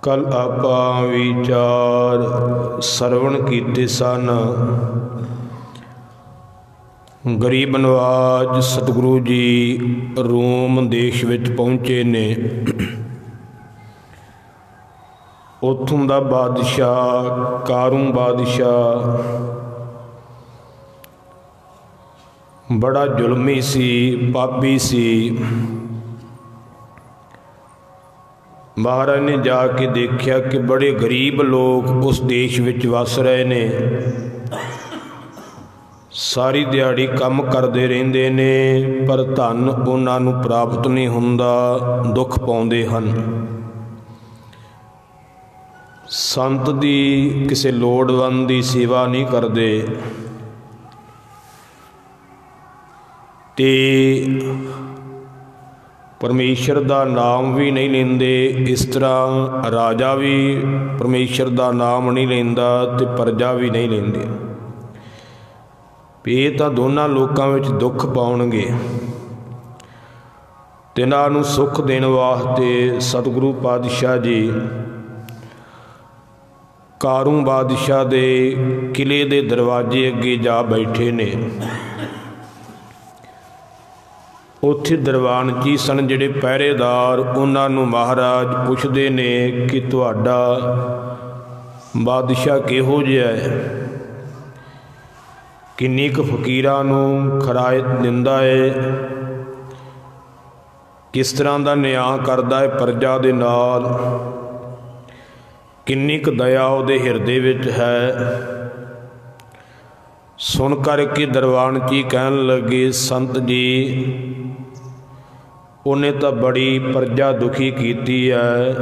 कल आपा विचार सरवण कीते सन। गरीब नवाज सतगुरु जी रोम देश विच पहुँचे ने। उत्थों दा बादशाह कारूं बादशाह बड़ा जुल्मी सी, पापी सी। महाराज ने जाके देखा कि बड़े गरीब लोग उस देश विच वस रहे ने। सारी दिहाड़ी काम करते रहंदे ने पर धन उन्हां नूं प्राप्त नहीं हुंदा, दुख पाउंदे हन। संत दी किसी लोड़वंद दी सेवा नहीं करते ते परमेश्वर दा नाम भी नहीं लेंदे। इस तरह राजा भी परमेश्वर दा नाम नहीं लेंदा ते प्रजा भी नहीं लेंदी। ये तां दोनों लोकां विच दुख पाउणगे। तिन्हां नूं सुख देण वास्ते सतगुरु पातशाह जी कारूं बादशाह दे किले दे दरवाजे अगे जा बैठे ने। उत्थे दरबान जी सन जिहड़े पहरेदार, उन्हां नूं महाराज पुछदे ने कि तुहाडा बादशाह किहो जिहा है, किन्नी क फकीरां नूं खरायत दिंदा है, किस तरह दा न्याय करदा है प्रजा दे नाल, किन्नी क दया उहदे हिरदे विच है। सुन करके दरबान जी कहन लगे, संत जी उन्हें तो बड़ी प्रजा दुखी कीती है,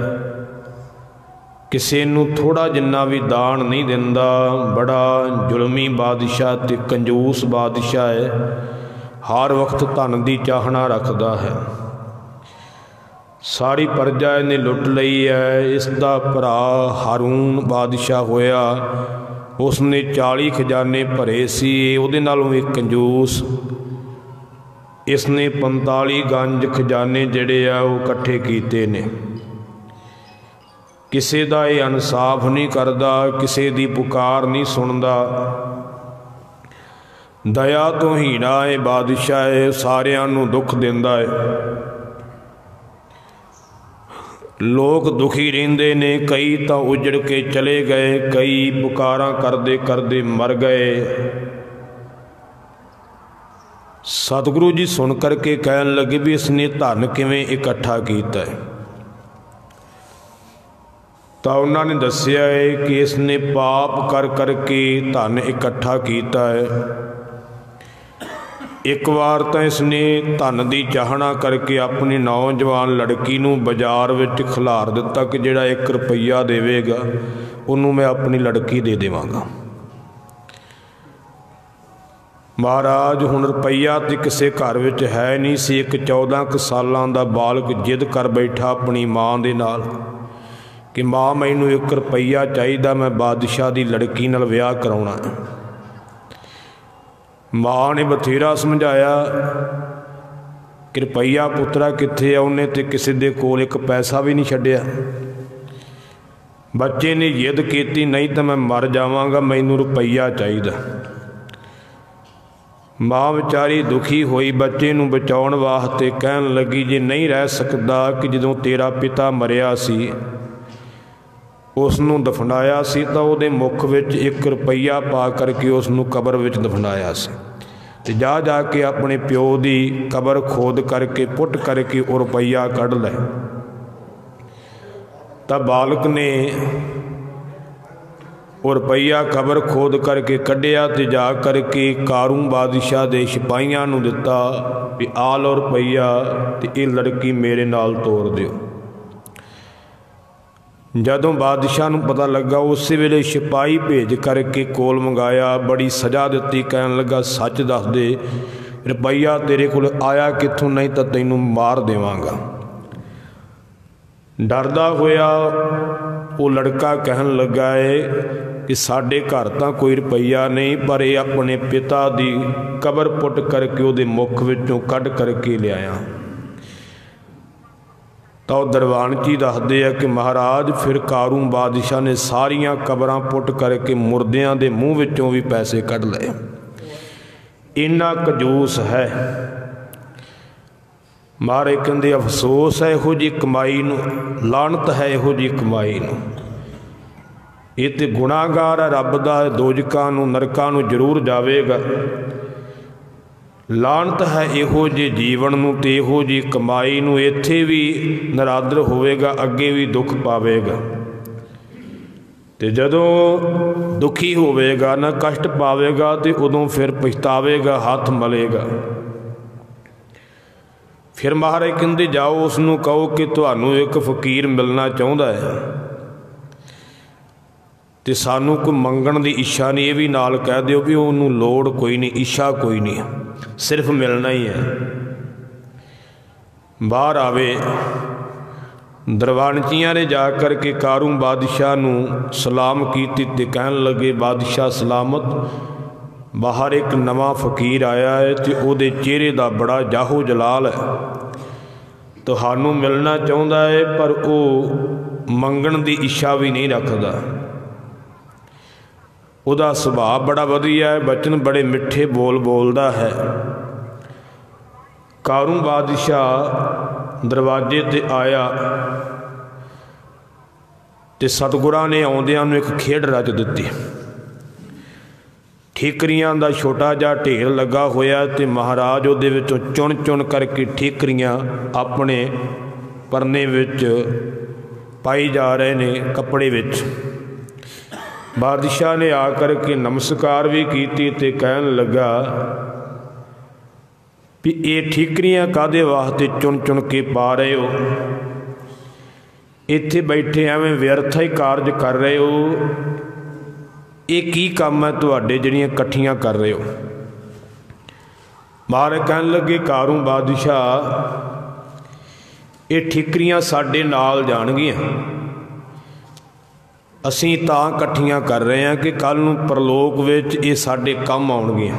किसी नूं थोड़ा जिन्ना भी दान नहीं दिंदा। बड़ा जुल्मी बादशाह ते कंजूस बादशाह है, हर वक्त धन की चाहना रखता है। सारी प्रजा इन्हें लुट लई है। इसका भरा हारून बादशाह होया, उसने 40 खजाने भरे सी, उहदे नालों भी कंजूस। इसने 45 गंज खजाने जिहड़े आ वो इकट्ठे कीते ने। किसी दा ये इंसाफ नहीं करदा, किसी दी पुकार नहीं सुनदा। दया तो हीना है बादशाह है, सारियां नूं दुख दिंदा है। लोग दुखी रहिंदे ने, कई तो उजड़ के चले गए, कई पुकारां करदे करदे मर गए। सतगुरु जी सुन करके कहन लगे भी इसने धन किवें इकट्ठा कीता है। तो उन्होंने दस्सिया है कि इसने पाप कर करके धन इकट्ठा किया है। एक बार तो इसने धन की चाहना करके अपनी नौजवान लड़की नूं बाजार विच खिलार दिता कि जिहड़ा 1 रुपया देवेगा उन्होंने मैं अपनी लड़की दे देवांगा। महाराज हुण रुपया तो किसी घर विच है नहीं सी। एक 14 सालां दा बालक जिद कर बैठा अपनी माँ दे नाल कि माँ मैनूं 1 रुपया चाहिदा, मैं बादशाह दी लड़की नाल विआह कराउणा है। माँ ने बथेरा समझाया कि रुपया पुत्रा कित्थे आ, उन्हें तो किसी दे कोल 1 पैसा भी नहीं छड्डिया। बच्चे ने जिद कीती, नहीं तो मैं मर जावांगा, मैनूं रुपया चाहिदा। माँ बेचारी दुखी हुई, बच्चे नूं बचाउण वास्ते कहन लगी, जे नहीं रह सकदा कि जदों तेरा पिता मरिया सी उसनूं दफनाया सी तो उहदे मुख विच 1 रुपया पा करके उसनूं कबर विच दफनाया सी, ते जा जाके अपने प्यो दी कबर खोद करके पुट करके वो रुपया कढ़ लै। तां बालक ने और रुपया कबर खोद करके कढ़िया ते जा करके कारूं बादशाह दे सिपाहियां नूं दिता भी आ लो रुपया ते ये लड़की मेरे नाल तोर दिओ। जदों बादशाह नूं पता लगा उस वेले सिपाही भेज करके कोल मंगाया, बड़ी सज़ा दिती। कहन लगा सच दस दे रुपया तेरे कोल आया कित्थों, नहीं तो तैनूं मार देवांगा। डरदा होया वो लड़का कहन लगा है कि साडे घर तो कोई रुपया नहीं, पर यह अपने पिता दी कबर पुट करके उहदे मुख विचों कढ़ करके लिआया। तो दरबान जी दसदे आ कि महाराज फिर कारू बादशाह ने सारियां कबरां पुट करके मुर्दियां दे मूँह विचों भी पैसे कढ़ लए। इन्ना कंजूस है। मारे कहंदे अफसोस है इहो जी कमाई नूं, लानत है इहो जी कमाई नूं। ये तो गुनाहगार है, रब दा दोजकां नूं नरकां नूं जरूर जावेगा। लानत है इहो जे जीवन नूं ते इहो जी कमाई नूं, इत्थे भी नरादर होवेगा, अगे भी दुख पावेगा। ते जदों दुखी होवेगा ना कष्ट पावेगा तो उदों फिर पछतावेगा, हाथ मलेगा। फिर महाराज कहंदे जाओ उसनूं कहो कि तुहानूं एक फकीर मिलना चाहुंदा है ते सानूं कोई मंगण दी इच्छा नहीं, ये भी नाल कह दिओ भी उहनूं लोड़ कोई नहीं, इच्छा कोई नहीं, सिर्फ मिलना ही है। बाहर आवे। दरबानचियां ने जा कर के कारू बादशाह नूं सलाम कीती ते कहन लगे बादशाह सलामत। बाहर एक नवा फकीर आया है तो उहदे चेहरे दा बड़ा जाहो जलाल है, तुहानूं मिलना चाहुंदा है पर वो मंगण दी इच्छा भी नहीं रखदा। उहदा सुभाव बड़ा वधिया है, बचन बड़े मिठे बोल बोलदा है। कारू बादशाह दरवाजे ते आया ते सतगुरां ने आउंदियां नूं एक खेड रच दित्ती। ठीकरियां दा छोटा जिहा ढेर लगा होया ते महाराज उहदे विचों चुन चुन करके ठीकरियां अपने परने विच पाई जा रहे ने कपड़े विच। बादशाह ने आकर के नमस्कार भी कीती ते कहन लगा भी ये ठीकरियां कादे वास्ते चुन चुन के पा रहे हो, इत्थे बैठे एवें व्यर्थ ही कारज कर रहे हो, ये की काम है तुहाडे जिहड़ियां इकट्ठियां कर रहे हो। महाराज कहन लगे कारू बादशाह ये ठीकरियां साडे नाल जाणगियां, असीं तां इकट्ठियां कर रहे हैं कि कल नूं परलोक विच ये साडे काम आउणगियां।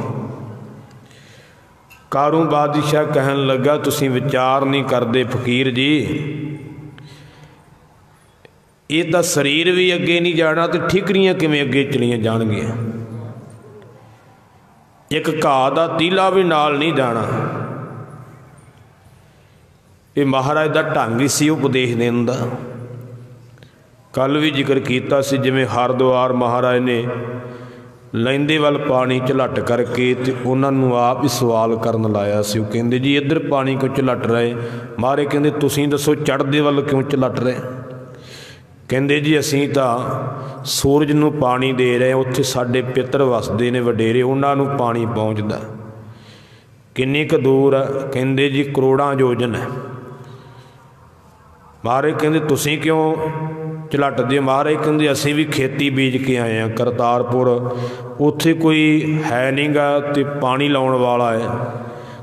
कारू बादशाह कहन लगा तुसीं विचार नहीं करते फकीर जी, ये तो शरीर भी अगे नहीं जाना तो ठीकरियां किवें अगे चलियां जाणगियां, एक घाह दा तीला भी नाल नहीं जाना। ये महाराज दा ढंग ही सी उपदेश देण दा। कल भी जिक्र किया सी जिवें हरद्वार महाराज ने लैंदे वाल पानी झलट करके ते उन्हां नूं आप ही सवाल करन लाया सी। कहंदे जी इधर पानी क्यों झलट रहे, महाराज कहंदे तुसीं दसो चढ़दे वाल क्यों झलट रहे। कहंदे जी असीं तां सूरज नूं पानी दे रहे, उत्थे साडे पितर वसदे ने वडेरे, उन्हां नूं पानी पहुँचदा। किन्नी क दूर है, कहंदे जी करोड़ां योजन है। महाराज कहंदे तुसीं क्यों झलटदे हो। महाराज कहंदे असीं भी खेती बीज के आए हैं करतारपुर, उत्थे कोई है नहीं गा ते पानी लाउण वाला है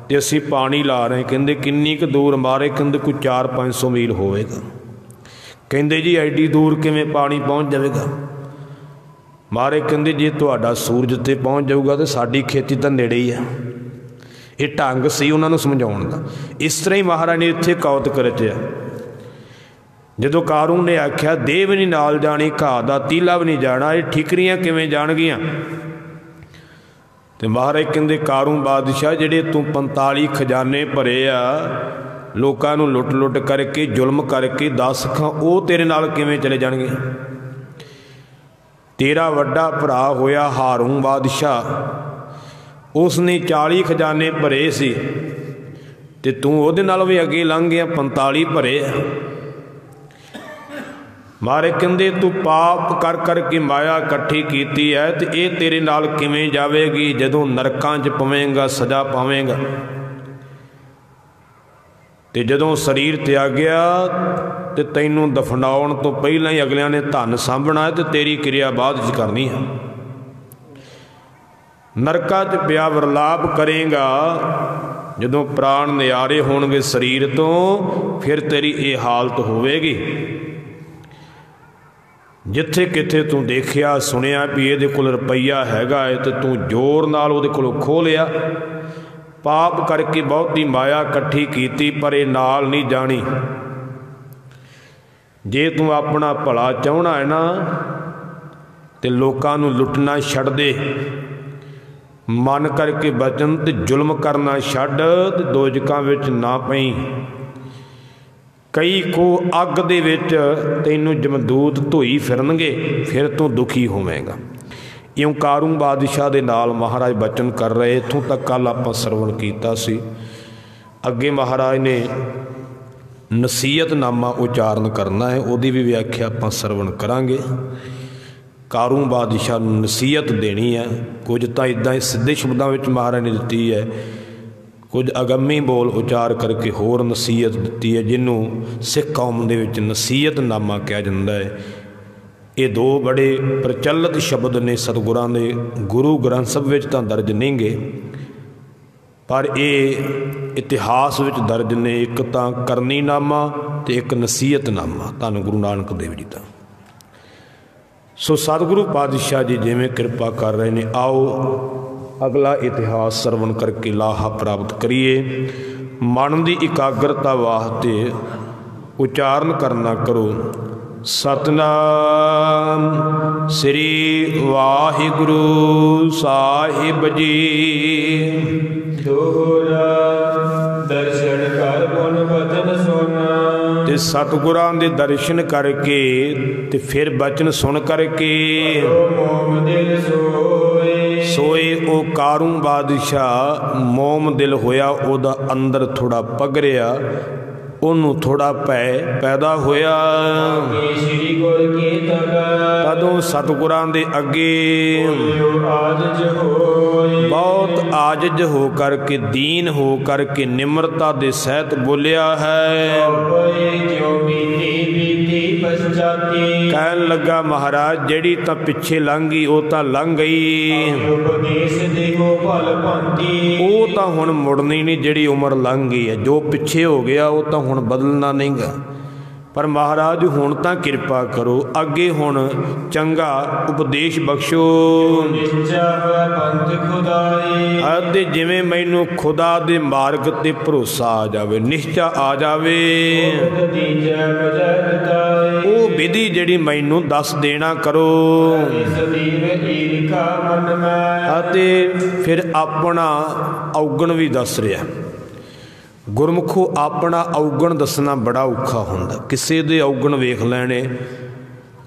ते असीं पानी ला रहे। कहंदे किन्नी क दूर। महाराज कहंदे कोई 400-500 मील होवेगा। कहंदे जी एडी दूर किवें पानी पहुँच जाएगा। महाराज कहंदे जे तुहाडा सूरज ते पहुँच जाऊगा तो साडी खेती तां नेड़े ही है। ये ढंग सी उन्हां नूं समझाउण दा। इस तरह ही महाराज ने इत्थे कौतक रचिया। जदों कारू ने आख्या देह भी नहीं नाल जानी, घाह दा तीला भी नहीं जाना, ये ठीकरियां किवें जाणगियां। ते महाराज कहंदे कारू बादशाह जिहड़े तूं 45 खजाने भरे आ, लोकां नूं लुट लुट करके जुल्म करके 10 खां, वो तेरे नाल किवें चले जाणगे। तेरा वड्डा भरा होया हारून बादशाह, उसने 40 खजाने भरे सी ते तूं उहदे नाल भी अगे लंघ गया, 45 भरे। महाराज कहंदे तू पाप कर कर के माया इकट्ठी कीती है तो ये तेरे नाल किवें जावेगी जदों नरकां च पवेंगा, सजा पावेंगा। ते जदों शरीर त्यागया ते तैनूं दफनाउण तो पहलां ही अगलियां ने धन सांभना है ते तेरी क्रिया बाद च करनी है। नरकां च पिया विरलाप करेगा, जदों प्राण नियारे होणगे शरीर तो फिर तेरी ये हालत होवेगी। जिथे किथे तू देखिया सुनिया भी ये कोल रुपया हैगा है तो तू जोर नाल उहदे कोलों खोह लिया। पाप करके बहुती माया इकट्ठी कीती पर ये नाल नहीं जानी। जे तू अपना भला चाहना है ना तो लोगों नूं लुटना छड्ड दे, मन करके बचन ते जुल्म करना छड्ड ते दोजकां विच ना पई। कई को अग दे विच तैनूं जमदूत धोई फिरनगे, फिर तू दुखी होवेगा। इउं कारूं बादशाह दे नाल महाराज बचन कर रहे। इत्थों तक कल आपां सरवण कीता सी। अगे महाराज ने नसीहतनामा उचारण करना है, उहदी भी व्याख्या आपां सरवण करांगे। कारूं बादशाह नूं नसीहत देनी है। कुछ तो इदां सीधे शब्दों में महाराज ने दिती है, कुछ अगम्मी बोल उचार करके होर नसीहत दिती है, जिन्हों सिख कौम दे विच नसीहतनामा कहा जाता है। ये दो बड़े प्रचलित शब्द ने सतगुरां दे गुरु ग्रंथ साहिब विच तां दर्ज नहीं गे, पर ये इतिहास विच दर्ज ने। एक तां करनीनामा ते एक नसीहतनामा धन गुरु नानक देव जी का। सो सतगुरु पातशाह जी जिवें कृपा कर रहे हैं, आओ अगला इतिहास सरवण करके लाहा प्राप्त करिए। मन की इकाग्रता वास्ते उचारण करना करो। सतनाम श्री वाहिगुरु साहिब जी। दोहरा दर्शन कर गुण वचन सुना, ते सतगुरां दे दर्शन करके ते फिर बचन सुन करके मोम दिल सोए ओ कारूं बादशाह मोम दिल होया। ओदा अंदर थोड़ा पगरिया, ओनू थोड़ा भै पैदा होया। तदों सतगुरां दे अगे बहुत आजिज हो करके, दीन हो करके, निम्रता दे सहित बोलिया है। कहन लगा महाराज जिहड़ी तां पिछे लंघ गई वो तां लंघ गई, वो तां हुण मुड़नी नहीं। जिहड़ी उम्र लंघ गई है, जो पिछे हो गया वो तां हुण बदलना नहीं गा। पर महाराज हुण तां किरपा करो, अगे हुण चंगा उपदेश बख्शो। अते जिवें मैनू खुदा दे मार्ग ते भरोसा आ जावे, निश्चा आ जावे, वो विधि जिहड़ी मैनू दस देना करो। अते फिर अपना औगण भी दस रहा। गुरमुखो अपना औगण दसना बड़ा औखा हुंदा। किसी दे औगण वेख लैणे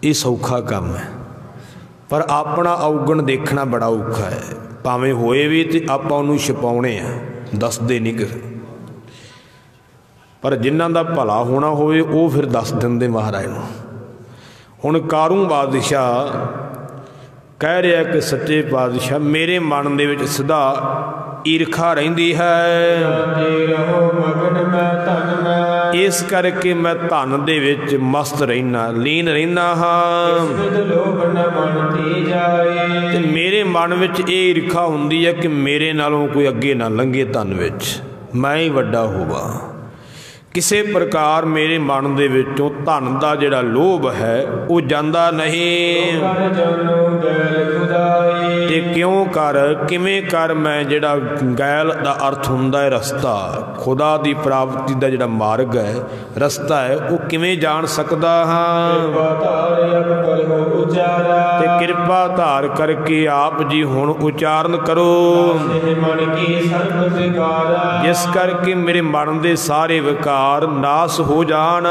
ये सौखा काम है, पर अपना औगण देखना बड़ा औखा है। भावें होए भी तो आपां उहनूं छुपाउणे आ, दसदे नहीं किसे। पर जिन्हां दा भला होना होवे वो फिर दस दिंदे महाराज नूं। हुण कारूं बादशाह कह रहा कि सच्चे पातशाह मेरे मन दे विच सदा ईरखा रहिंदी है, इस करके मैं धन दे विच मस्त रहना, लीन रहना हाँ। ते मेरे मन विच ये ईरखा हुंदी है कि मेरे नालों कोई अगे ना लंघे, धन विच मैं ही वड्डा होवां। किसी प्रकार मेरे मन दे विचों धन दा जिहड़ा लोभ है वो जांदा नहीं। ते क्यों कर किवें कर मैं जिहड़ा गैल दा अर्थ हुंदा है रस्ता, खुदा दी प्राप्ति दा जिहड़ा मार्ग है रस्ता है, वो किवें जान सकदा हाँ। ते कृपा धार करके आप जी हुण उचारण करो, जिस करके मेरे मन दे सारे विकार नाश हो जान।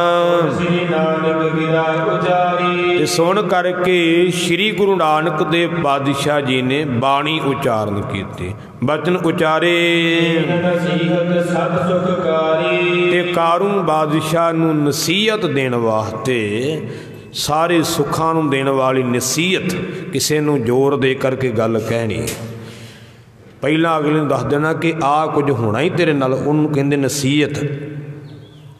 सुन करके श्री गुरु नानक देव पातशाह जी ने बाणी उचारण की, बचन उचारे। ते कारूं बादशाह नूं नसीहत देण वास्ते, सारे सुखां नूं देण वाली नसीहत, किसी नूं जोर दे करके गल कहनी। पहला अगले नूं दस देना कि आ कुछ होना ही तेरे नाल, उहनूं कहंदे नसीहत।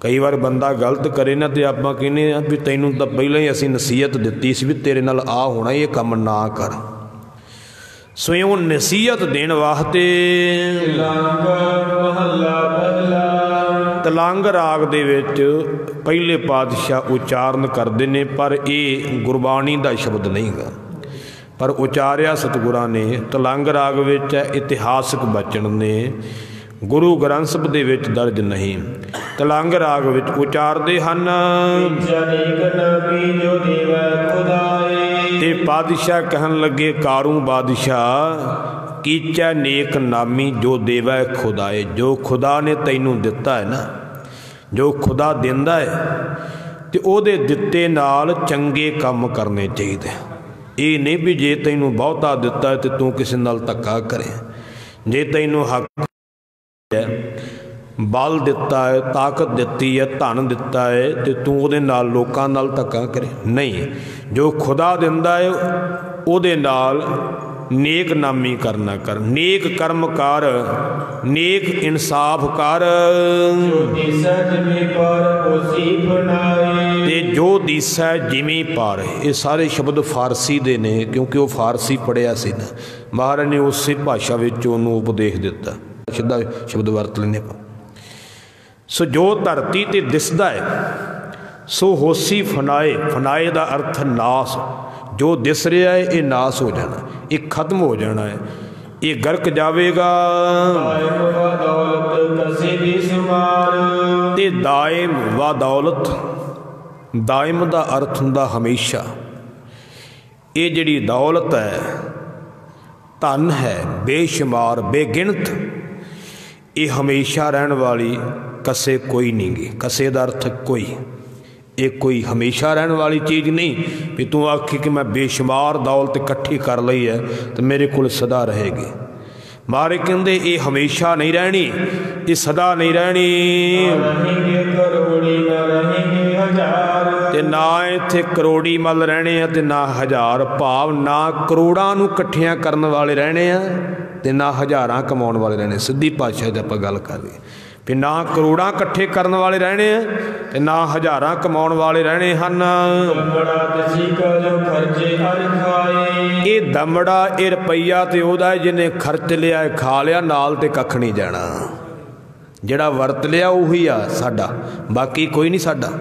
कई बार बंदा गलत करे ना तो आपां कहने भी तैनूं तां पहलां ही असीं नसीहत दित्ती सी भी तेरे नाल आ होना, ये काम ना कर। सो इउं नसीहत देण वास्ते तलंग राग दे विच पहले पातशाह उचारण करदे ने, पर ये गुरबाणी दा शब्द नहीं गा, पर उचारिया सतगुरां ने तलंग राग विच। इतिहासक बचन ने गुरु ग्रंथ साहिब दे विच दर्ज नहीं। ਤਲੰਗ ਰਾਗ ਵਿੱਚ ਉਚਾਰਦੇ ਹਨ। ਤੇ ਪਾਤਸ਼ਾਹ ਕਹਿਣ ਲੱਗੇ ਕਾਰੂ ਬਾਦਸ਼ਾਹ ਕੀਚੈ ਨੇਕ ਨਾਮੀ ਜੋ ਦੇਵੈ ਖੁਦਾਏ। ਜੋ ਖੁਦਾ ਨੇ ਤੈਨੂੰ ਦਿੱਤਾ ਹੈ ਨਾ, ਜੋ ਖੁਦਾ ਦਿੰਦਾ ਹੈ ਤੇ ਉਹਦੇ ਦਿੱਤੇ ਨਾਲ ਚੰਗੇ ਕੰਮ ਕਰਨੇ ਚਾਹੀਦੇ। ਇਹ ਨਹੀਂ ਵੀ ਜੇ ਤੈਨੂੰ ਬਹੁਤਾ ਦਿੱਤਾ ਤੇ ਤੂੰ ਕਿਸੇ ਨਾਲ ਧੱਕਾ ਕਰੇ। ਜੇ ਤੈਨੂੰ ਹੱਕ ਹੈ, ਬਲ ਦਿੱਤਾ ਹੈ, ਤਾਕਤ ਦਿੱਤੀ ਹੈ, ਧਨ ਦਿੱਤਾ ਹੈ ਤੇ ਤੂੰ ਉਹਦੇ ਨਾਲ ਲੋਕਾਂ ਨਾਲ ਧੱਕਾ ਕਰੇ, ਨਹੀਂ। ਜੋ ਖੁਦਾ ਦਿੰਦਾ ਹੈ ਉਹਦੇ ਨਾਲ नेक नामी करना कर, नेक कर्म कर, नेक इंसाफ कर। ते जो दिसै जिमी पार, ये सारे शब्द फारसी दे ने क्योंकि वो फारसी पढ़िया सी ना, महाराज ने उस भाषा विच उहनूं उपदेश दिता, सीधा शब्द वरत लेने। सो जो धरती ते दिसदा है सो होसी फनाए, फनाए दा अर्थ नाश। जो दिस रहा है ये नाश हो जाना, ये खत्म हो जाना है, ये गर्क जाएगा। ते दायम व दौलत, दायम दा अर्थ हुंदा हमेशा। ये जिहड़ी दौलत है, धन है, बेशुमार बेगिणत, ये हमेशा रहने वाली, कसे कोई नहीं गी। कसे दा अर्थ कोई, ये कोई हमेशा रहने वाली चीज़ नहीं भी तू आखी कि मैं बेशुमार दौलत इकट्ठी कर ली है तो मेरे को सदा रहेगी। मारे कहते ये हमेशा नहीं रहनी, ये सदा नहीं रहनी। ते ना इत्थे करोड़ी मल रहने हैं ते ना हज़ार, भाव ना करोड़ां नूं इकट्ठियां करन वाले रहने हैं ते ना हज़ारां कमाउण वाले रहने। सीधी भाषा च आपां गल कर रहे भी ना करोड़ां इकट्ठे करने वाले रहने हैं ते ना हज़ारां कमाउण वाले रहने हैं। ये दमड़ा ये रुपया तो वह जिन्हें खर्च लिया खा लिया, नाल ते कख नहीं जाना। जिहड़ा वरत लिया उही आ साडा, बाकी कोई नहीं साडा।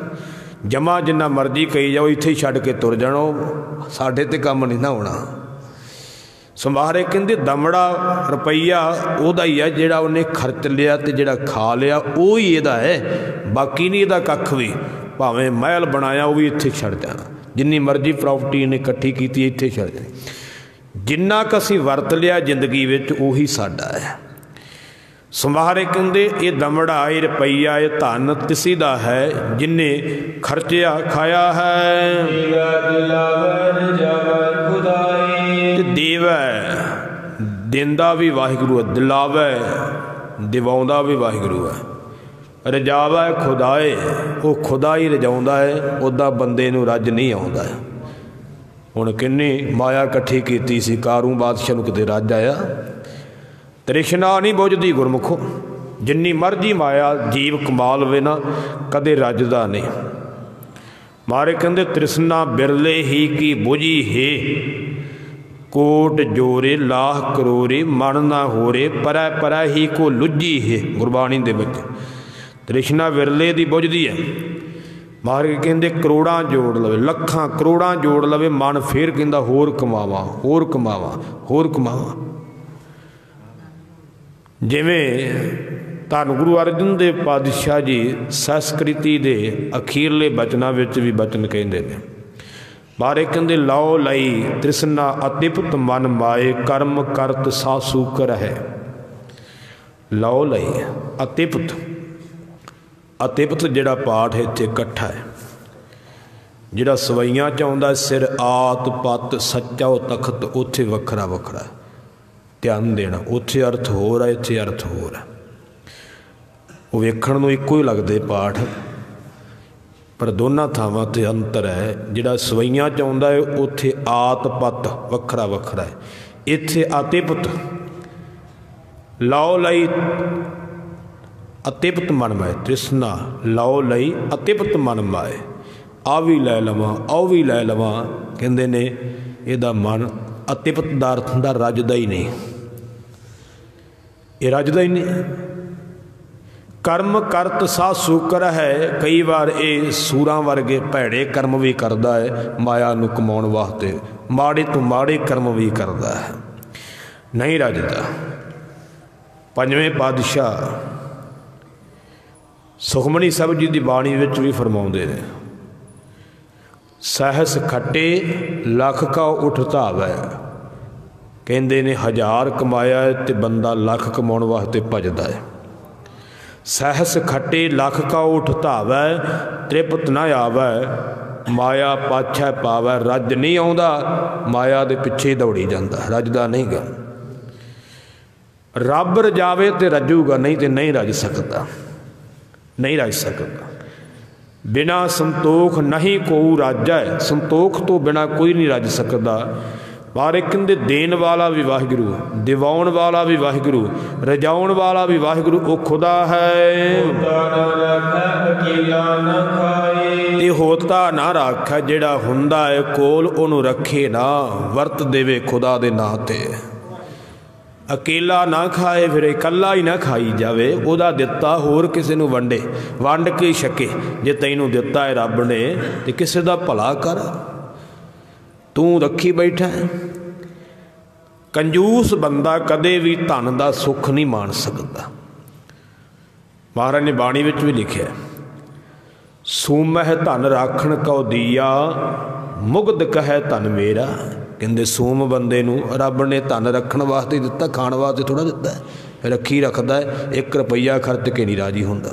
जमा जिन्ना मर्जी कही जाओ, इत्थे छड्ड के तुर जाणो, साडे ते काम नहीं ना होना। समारे कहते दमड़ा रुपया उहदा ही है जिहड़ा उन्हें खर्च लिया ते जिहड़ा खा लिया वही इहदा है, बाकी नहीं इहदा कख भी। भावें महल बनाया वो भी इत्थे छड़ जाना, जिन्नी मर्जी प्रॉपर्टी इन्हें इकट्ठी की इत्थे छड़ जानी। जिन्ना क असीं वरत लिया जिंदगी विच उही साडा है। समारे कहते ये दमड़ा ये रुपया ये धन तिसी दा है जिन्हें खर्चिया खाया है। देवै दिंदा भी वाहिगुरू है, दिलावै दिवाउंदा भी वाहिगुरू है, रजावै खुदाए वो खुदा ही रजाउंदा है, उदा बंदे नूं रज नहीं आउंदा है। हुण किन्नी माया इकट्ठी कीती सी, कारू बादशाह नूं किते रज आया? तृष्णा नहीं बुझदी गुरमुखो, जिन्नी मर्जी माया जीव कमा लवे ना कदे रजदा नहीं। मारे कहंदे तृष्णा बिरले ही की बुझी है, कोट जोरे लाह करोरे मन ना होरे, परै परै ही को लुझी है। गुरबाणी दे विच तृष्णा विरले दी बुझदी है। मारे कहंदे करोड़ां जोड़ लवे, लखां करोड़ां जोड़ लवे, मन फिर कहंदा होर कमावां होर कमावां होर कमावां। जिवें धन गुरु अर्जन देव पातशाह जी संस्कृति के अखीरले बचनां विच भी बचन कहंदे ने। बारे कहंदे लौ लई तृष्णा अतिपत मन माए, कर्म करत सासू कर है। लौ लई अतिपत, अतिपत जिहड़ा पाठ इत्थे इकट्ठा है, जिहड़ा सवैयां च आउंदा सिर आत पत सच्चा तखत, उत्थे वखरा वखरा ध्यान देना। उत्थे अर्थ होर है, इत्थे अर्थ होर है। वो वेखण नूं इक्को ही लगदे पाठ, पर दोनों थावां ते अंतर है। जिहड़ा सवैयां च आउंदा है उत्थे आत पत वखरा वखरा है, इत्थे अतिपत। लौ लई अतिपत मन माए, तृष्णा लौ लई अतिपत मन माए, आ भी लै लवां आ भी लै लवां। कहंदे ने इहदा मन अतिपत दा अर्थ हुंदा रजदा ही नहीं, ये रजदा ही नहीं। कर्म करत सा सूकर है, कई बार ये सूरां वर्गे भैड़े कर्म भी करता है माया नूं कमाउण वास्ते, माड़े तो माड़े कर्म भी करता है, नहीं रजदा। पंजवें पातशाह सुखमनी साहब जी की बाणी विच भी फरमाउंदे ने, सहस खट्टे लख का उठ धावै। कहंदे ने 1000 कमाया है तो बंदा लख कमाउण वास्ते भजदा है। सहस खट्टे लख का उठ धावै, तृप्त न आवै, माया पाछै पावै। रज नहीं आउंदा, माया दे पिछे दौड़ी जांदा, रजदा नहीं गा। रब रजावे तो रजूगा, नहीं तो नहीं रज सकता, नहीं रज सकता। बिना संतोख नहीं कोऊ राजा है, संतोख तो बिना कोई नहीं रज सकता। पर कहते देन वाला भी वाहिगुरू, दिवाउण वाला भी वाहिगुरू, रजाउण वाला भी वाहिगुरू, वो खुदा है। ते होता ना रख, जिहड़ा हुंदा है कोल उहनूं रखे ना, वरत देवे खुदा दे नां ते। अकेला ना खाए, फिर इकल्ला ही ना खाई जावे, उहदा दिता होर किसी नूं वंडे, वंड के छके। जे तैनूं दिता है रब ने ते किसी दा भला कर, तू रखी बैठा है। कंजूस बंदा कदे भी धन का सुख नहीं मान सकता। महाराज ने बाणी विच भी लिखिया, सूमह धन राखण कौ दिया, मुग्ध कहे धन मेरा। कहते सूम बंदे नूं रब ने धन रखण वास्ते दिता, खाण वास्ते थोड़ा दिता है। रखी रखता है, 1 रुपया खर्च के नहीं राजी हुंदा।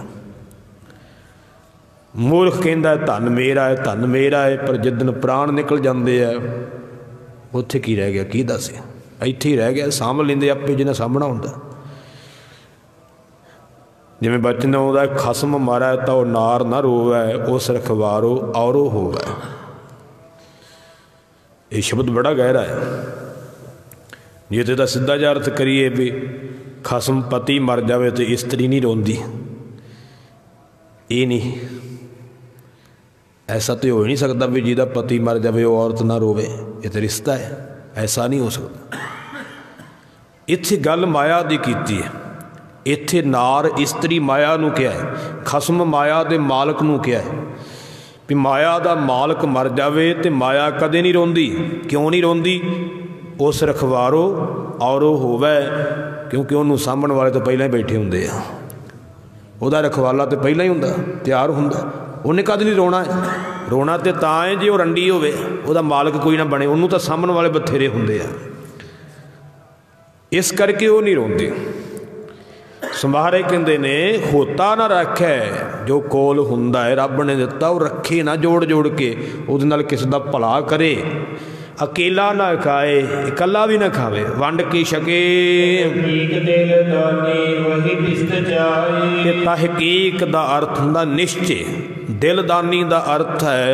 मूर्ख कहता धन मेरा है, धन मेरा है, पर जिदन प्राण निकल जाते हैं उत्थे की रह गया, की दस, इत्थे ही रह गया। सामभ लेंदे आपे जिन्हें सामना हुंदा। जिवें बचन आउंदा, खसम मारै तो नार ना रोवै, उस रखवारो औरो होवै। ये शब्द बड़ा गहरा है। जे तो इसदा सीधा जिहा अर्थ करिए भी खसम पति मर जाए तो इस्त्री नहीं रोंदी, ये नहीं, ऐसा तो हो ही नहीं सकता भी जिहदा पति मर जाए वो औरत ना रोवे। ये तो रिश्ता है, ऐसा नहीं हो सकता। इत्थे गल माया दी कीती है। इत्थे नार इस्त्री माया नूं कहा है, खसम माया दे मालक नूं कहा है भी माया दा मालक मर जावे तो माया कदे नहीं रोंदी। क्यों नहीं रोंदी? उस रखवारो औरो होवै, क्योंकि उन्होंने सामण वाले तो पहले ही बैठे होंदे आ। उहदा रखवाला तो पहला ही हुंदा, तैयार हुंदा। उन्हें कद नहीं रोना है? रोना तो तां है जे वो रंडी होवे, उहदा मालक कोई ना बने, उन्होंने तो सामण वाले बथेरे हुंदे आ, इस करके वो नहीं रोंदे। समारे कहते ने होता ना रखे, जो कोल हुंदा है रब ने दिता वो रखे ना, जोड़ जोड़ के उहदे नाल किसी दा भला करे। अकेला ना खाए, इकल्ला भी ना खावे, वंड के छके। तहकीक दा अर्थ हुंदा निश्चय, दिलदानी दा अर्थ है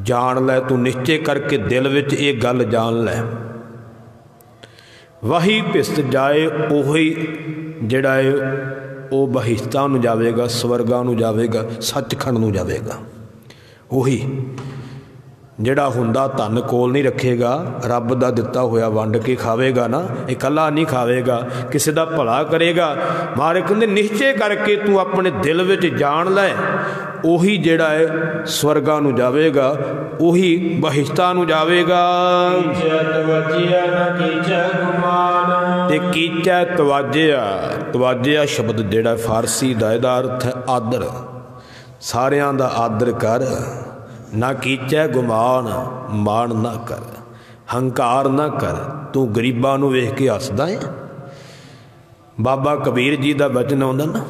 जान लै, तू निश्चय करके दिल विच ये गल जान लै। वही पिसत जाए, उही जिहड़ा है वो बहिश्तां नूं जावेगा, स्वर्गां नूं जावेगा, सचखंड नूं जावेगा। उही जिहड़ा हुंदा धन कोल नहीं रखेगा, रब दा दिता होया वंड के खावेगा ना, इकल्ला नहीं खावेगा, किसी दा भला करेगा। मारे कहंदे निश्चय करके तू अपने दिल विच जान लै, उही जिहड़ा है स्वर्गां नूं जावेगा, उही बहिश्तां नूं जावेगा। ते कीचै तवाजिया, तवाजिया शब्द जिहड़ा फारसी दा इहदा अर्थ है आदर, सारियां दा आदर कर। ना कीचै गुमान, मान ना कर, हंकार ना कर, तू गरीबां नूं वेख के हसदा है। बाबा कबीर जी दा वचन आउंदा ना,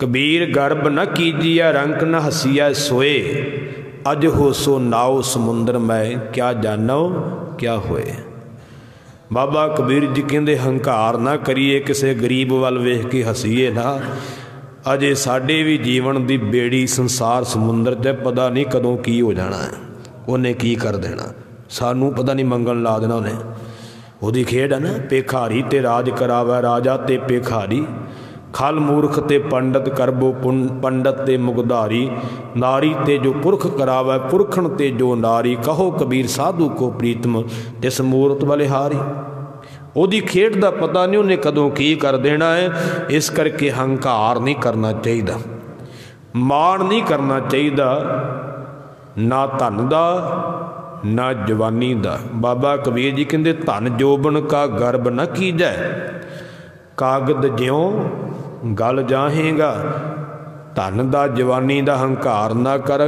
कबीर गर्भ न कीजिया, रंक न हसीया सोए, अज हो सो नाव समुंदर में, क्या जानो क्या होए। बाबा कबीर जी कहते हंकार ना करिए, किसी गरीब वाल वेख के हसीए ना। अजे साडे भी जीवन की बेड़ी संसार समुंदर च पता नहीं कदों की हो जाना है, उन्हें की कर देना, सानू पता नहीं मंगन ला देना उन्हें। उहदी खेड है ना, पेखारी ते राज करावै राजा ते पेखारी, खल मूर्ख ते पंडित करबो पंडित ते मुगधारी, नारी ते जो पुरख करावै पुरखन ते जो नारी, कहो कबीर साधु को प्रीतम तिस मूरत बलिहारी। उहदी खेड दा पता नहीं उन्हें कदों की कर देना है। इस करके हंकार नहीं करना चाहिए, माण नहीं करना चाहिए, ना धन दा ना जवानी दा। बाबा कबीर जी कहते धन जोबन का गर्भ न कीजै, कागद ज्यों गल जाहेगा, धन दा जवानी दा हंकार ना कर।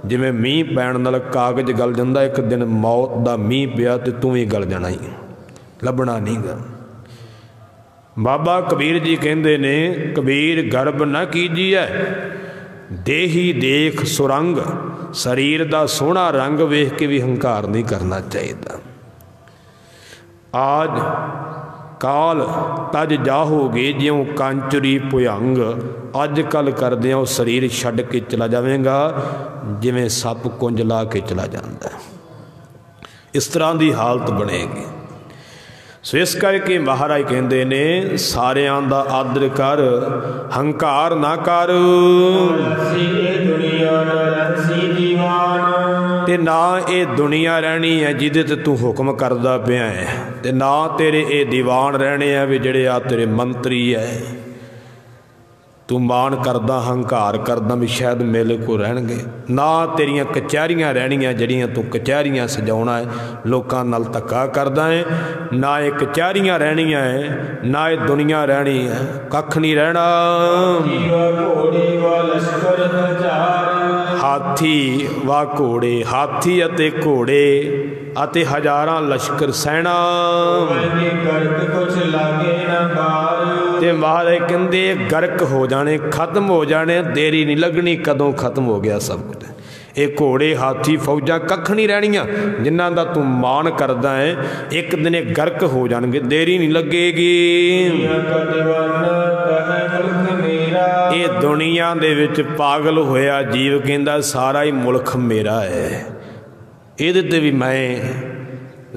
जिवें मींह पैण नाल कागज गल जांदा, एक दिन मौत दा मींह पिया ते तूं भी गल जाना ही, लभना नहीं गा। बाबा कबीर जी कहंदे ने, कबीर गर्भ न कीजिए देही देख सुरंग। शरीर दा सोहना रंग वेख के भी हंकार नहीं करना चाहिए। आज काल तज जाहोगे ज्यों कांचुरी भुयंग। अज कल करदे हो शरीर छड्ड के चला जावेगा जिवें सप कुंज ला के चला जाता है, इस तरह की हालत बनेगी। सो इस करके महाराज कहते ने, सारियां दा आदर कर हंकार ना कर। ते ना ये दुनिया रहनी है जिहदे ते तू हुक्म करदा पिया है, ते ना तेरे ये दीवान रहने हैं भी जिहड़े आ तेरे मंत्री है। तू मान करदा हंकार करदा भी शायद मेले को रहणगे। ना तेरियां कचहरियां रहनियां जिहड़ियां तू कचहरियां सजाउणा है, लोकां नाल धक्का करदा है। ना ये कचहरियां रहनियां है, ना ये दुनिया रहनी है, कख नहीं रहना। हाथी वा घोड़े, हाथी अते घोड़े अते हजारां लश्कर सैना। ते महाराज कहंदे गर्क हो जाने, खत्म हो जाने, देरी नहीं लगनी। कदों खत्म हो गया सब कुछ। ये घोड़े हाथी फौजां कख नहीं रहनियां जिन्हां दा तू मान करदा है, एक दिन गर्क हो जाणगे, देरी नहीं लगेगी। ये दुनिया दे विच पागल होया जीव कहंदा सारा ही मुल्क मेरा है, इहदे ते भी मैं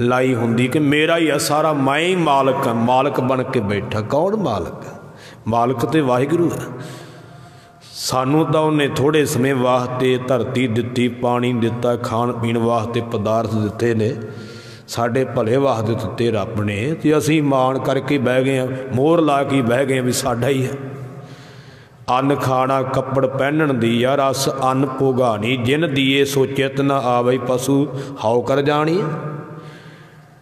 लाई हुंदी कि मेरा ही है सारा, मैं ही मालक हाँ। मालक बन के बैठा, कौन मालक है? मालक तो वाहिगुरू है। सानू तो उन्हें थोड़े समय वास्ते धरती दिती, पानी दिता, खाण पीण वास्ते पदार्थ दिते ने, साडे भले वास्ते दिते रब ने, ते असीं मान करके बह गए, मोहर ला के बह गए भी साडा ही है। अन्न खाना कपड़ पहनण दी या रस अन्न भोगानी, जिन दिए सो चित न आवै पशु हाउ कर जानी।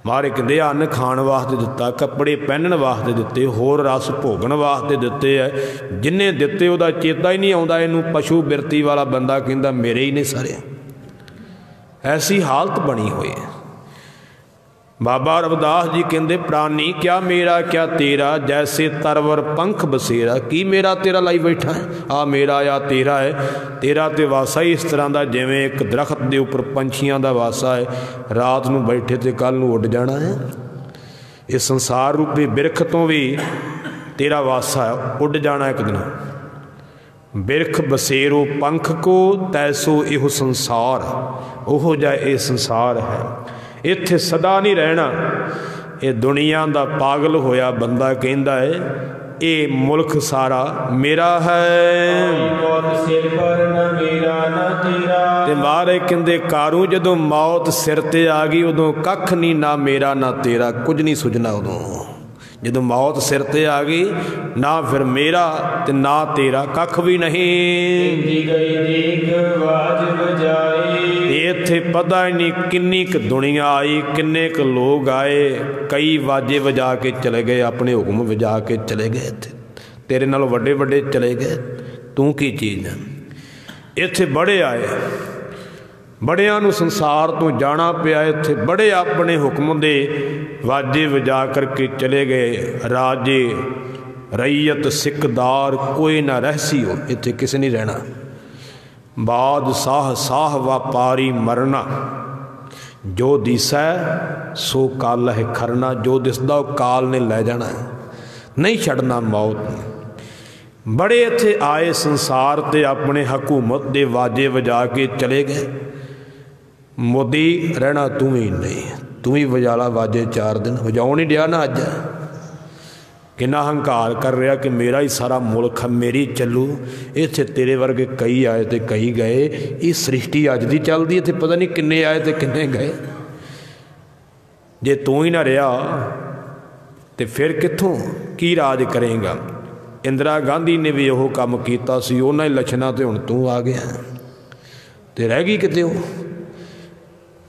मारे कहते अन्न खाण वास्ते दिता, कपड़े पहनण वास्ते दिते, होर रस भोगण वास्ते दिते है। जिन्हें दिते उहदा चेता ही नहीं आउंदा, इहनूं पशु बिरती वाला बंदा कहंदा मेरे ही ने सारे। ऐसी हालत बनी हुई है। बाबा रविदास जी कहते प्राणी क्या मेरा क्या तेरा, जैसे तरवर पंख बसेरा। की मेरा तेरा लाई बैठा है, आ मेरा या तेरा है। तेरा तो वासा ही इस तरह का जिवें एक दरख्त के उपर पंछियां का वासा है, रात नूं बैठे तो कल नूं उड़ जाना है। इस संसार रूपी बिरख तो भी तेरा वासा है, उड़ जाना एक दिन। बिरख बसेरो पंख को, तैसो इहो संसार। ओहो जा ये संसार है, इत्थे सदा नहीं रहना। ये दुनिया का पागल होया बंदा कहंदा है ये मुल्क सारा मेरा है। ते मारे कहंदे कारू जदों मौत सिर ते आ गई उदों कख नहीं, ना मेरा ना तेरा, कुछ नहीं सुझना। उदों जदों मौत सिर ते आ गई, ना फिर मेरा ते ना तेरा, कख भी नहीं। इत्थे पता ही नहीं किन्नी क दुनिया आई, किन्ने क लोग आए, कई वाजे वजा के चले गए, अपने हुक्म वजा के चले गए। इत्थे तेरे नालों वड्डे वड्डे चले गए, तू की चीज़ है। इत्थे बड़े आए, बड़ियां नूं संसार तो जाना पिया। इत्थे बड़े अपने हुक्म दे वाजे वजा करके चले गए। राजे रईयत सिकदार कोई ना रहसी हो, इत्थे किसी नहीं रहना। बादशाह साह व्यापारी मरना, जो दिसै सो काल है खरना। जो दिसदा काल ने लै जाना है, नहीं छड़ना मौत। बड़े इत्थे आए संसार ते अपने हकूमत दे वाजे वजा के चले गए। मोदी रहना तू ही नहीं, तू ही वजाला वाजे 4 दिन, वजाओ नहीं दिया ना। अज किन्ना हंकार कर रहा कि मेरा ही सारा मुल्क है, मेरी चलू। इत्थे तेरे वर्गे कई आए तो कई गए। ये सृष्टि अज दी चलती, इत्थे पता नहीं किन्ने आए तो किन्ने गए। जे तू ही ना रहा तो फिर कित्थों की राज करेगा। इंदिरा गांधी ने भी वो काम किया सी, उन्होंने लक्षणा तो हुण तू आ गया तो रह गई किते।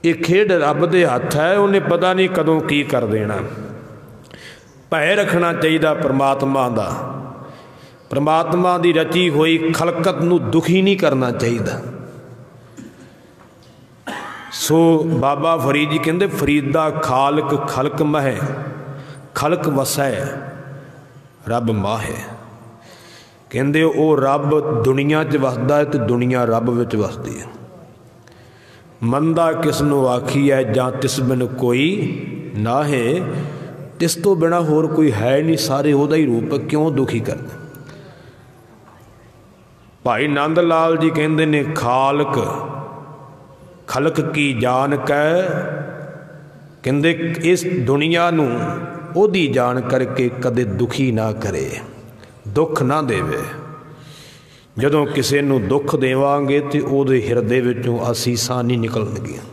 ये खेड रब दे हथ है, उन्हें पता नहीं कदों की कर देना। भय रखना चाहिए परमात्मा का। परमात्मा की रची हुई खलकत नूं दुखी नहीं करना चाहिए। सो बाबा फरीद जी कहते फरीदा खालक खलक मह खलक वसै रब माह। कहते वो रब दुनिया च वसदा है तो दुनिया रब विच वसदी है। मंदा किसनों आखी है जां तिस बिन कोई ना है, तिस तो बिना होर कोई है नहीं, सारे उहदा ही रूप है, क्यों दुखी करना। भाई नंद लाल जी कहते ने खालक खलक की जान कै, कहते इस दुनिया नूं ओदी जान करके कदे दुखी ना करे, दुख ना देवे। जदों किसी नूं दुख देवांगे तो उहदे हिरदे विचों असीसां नहीं निकलणगियां।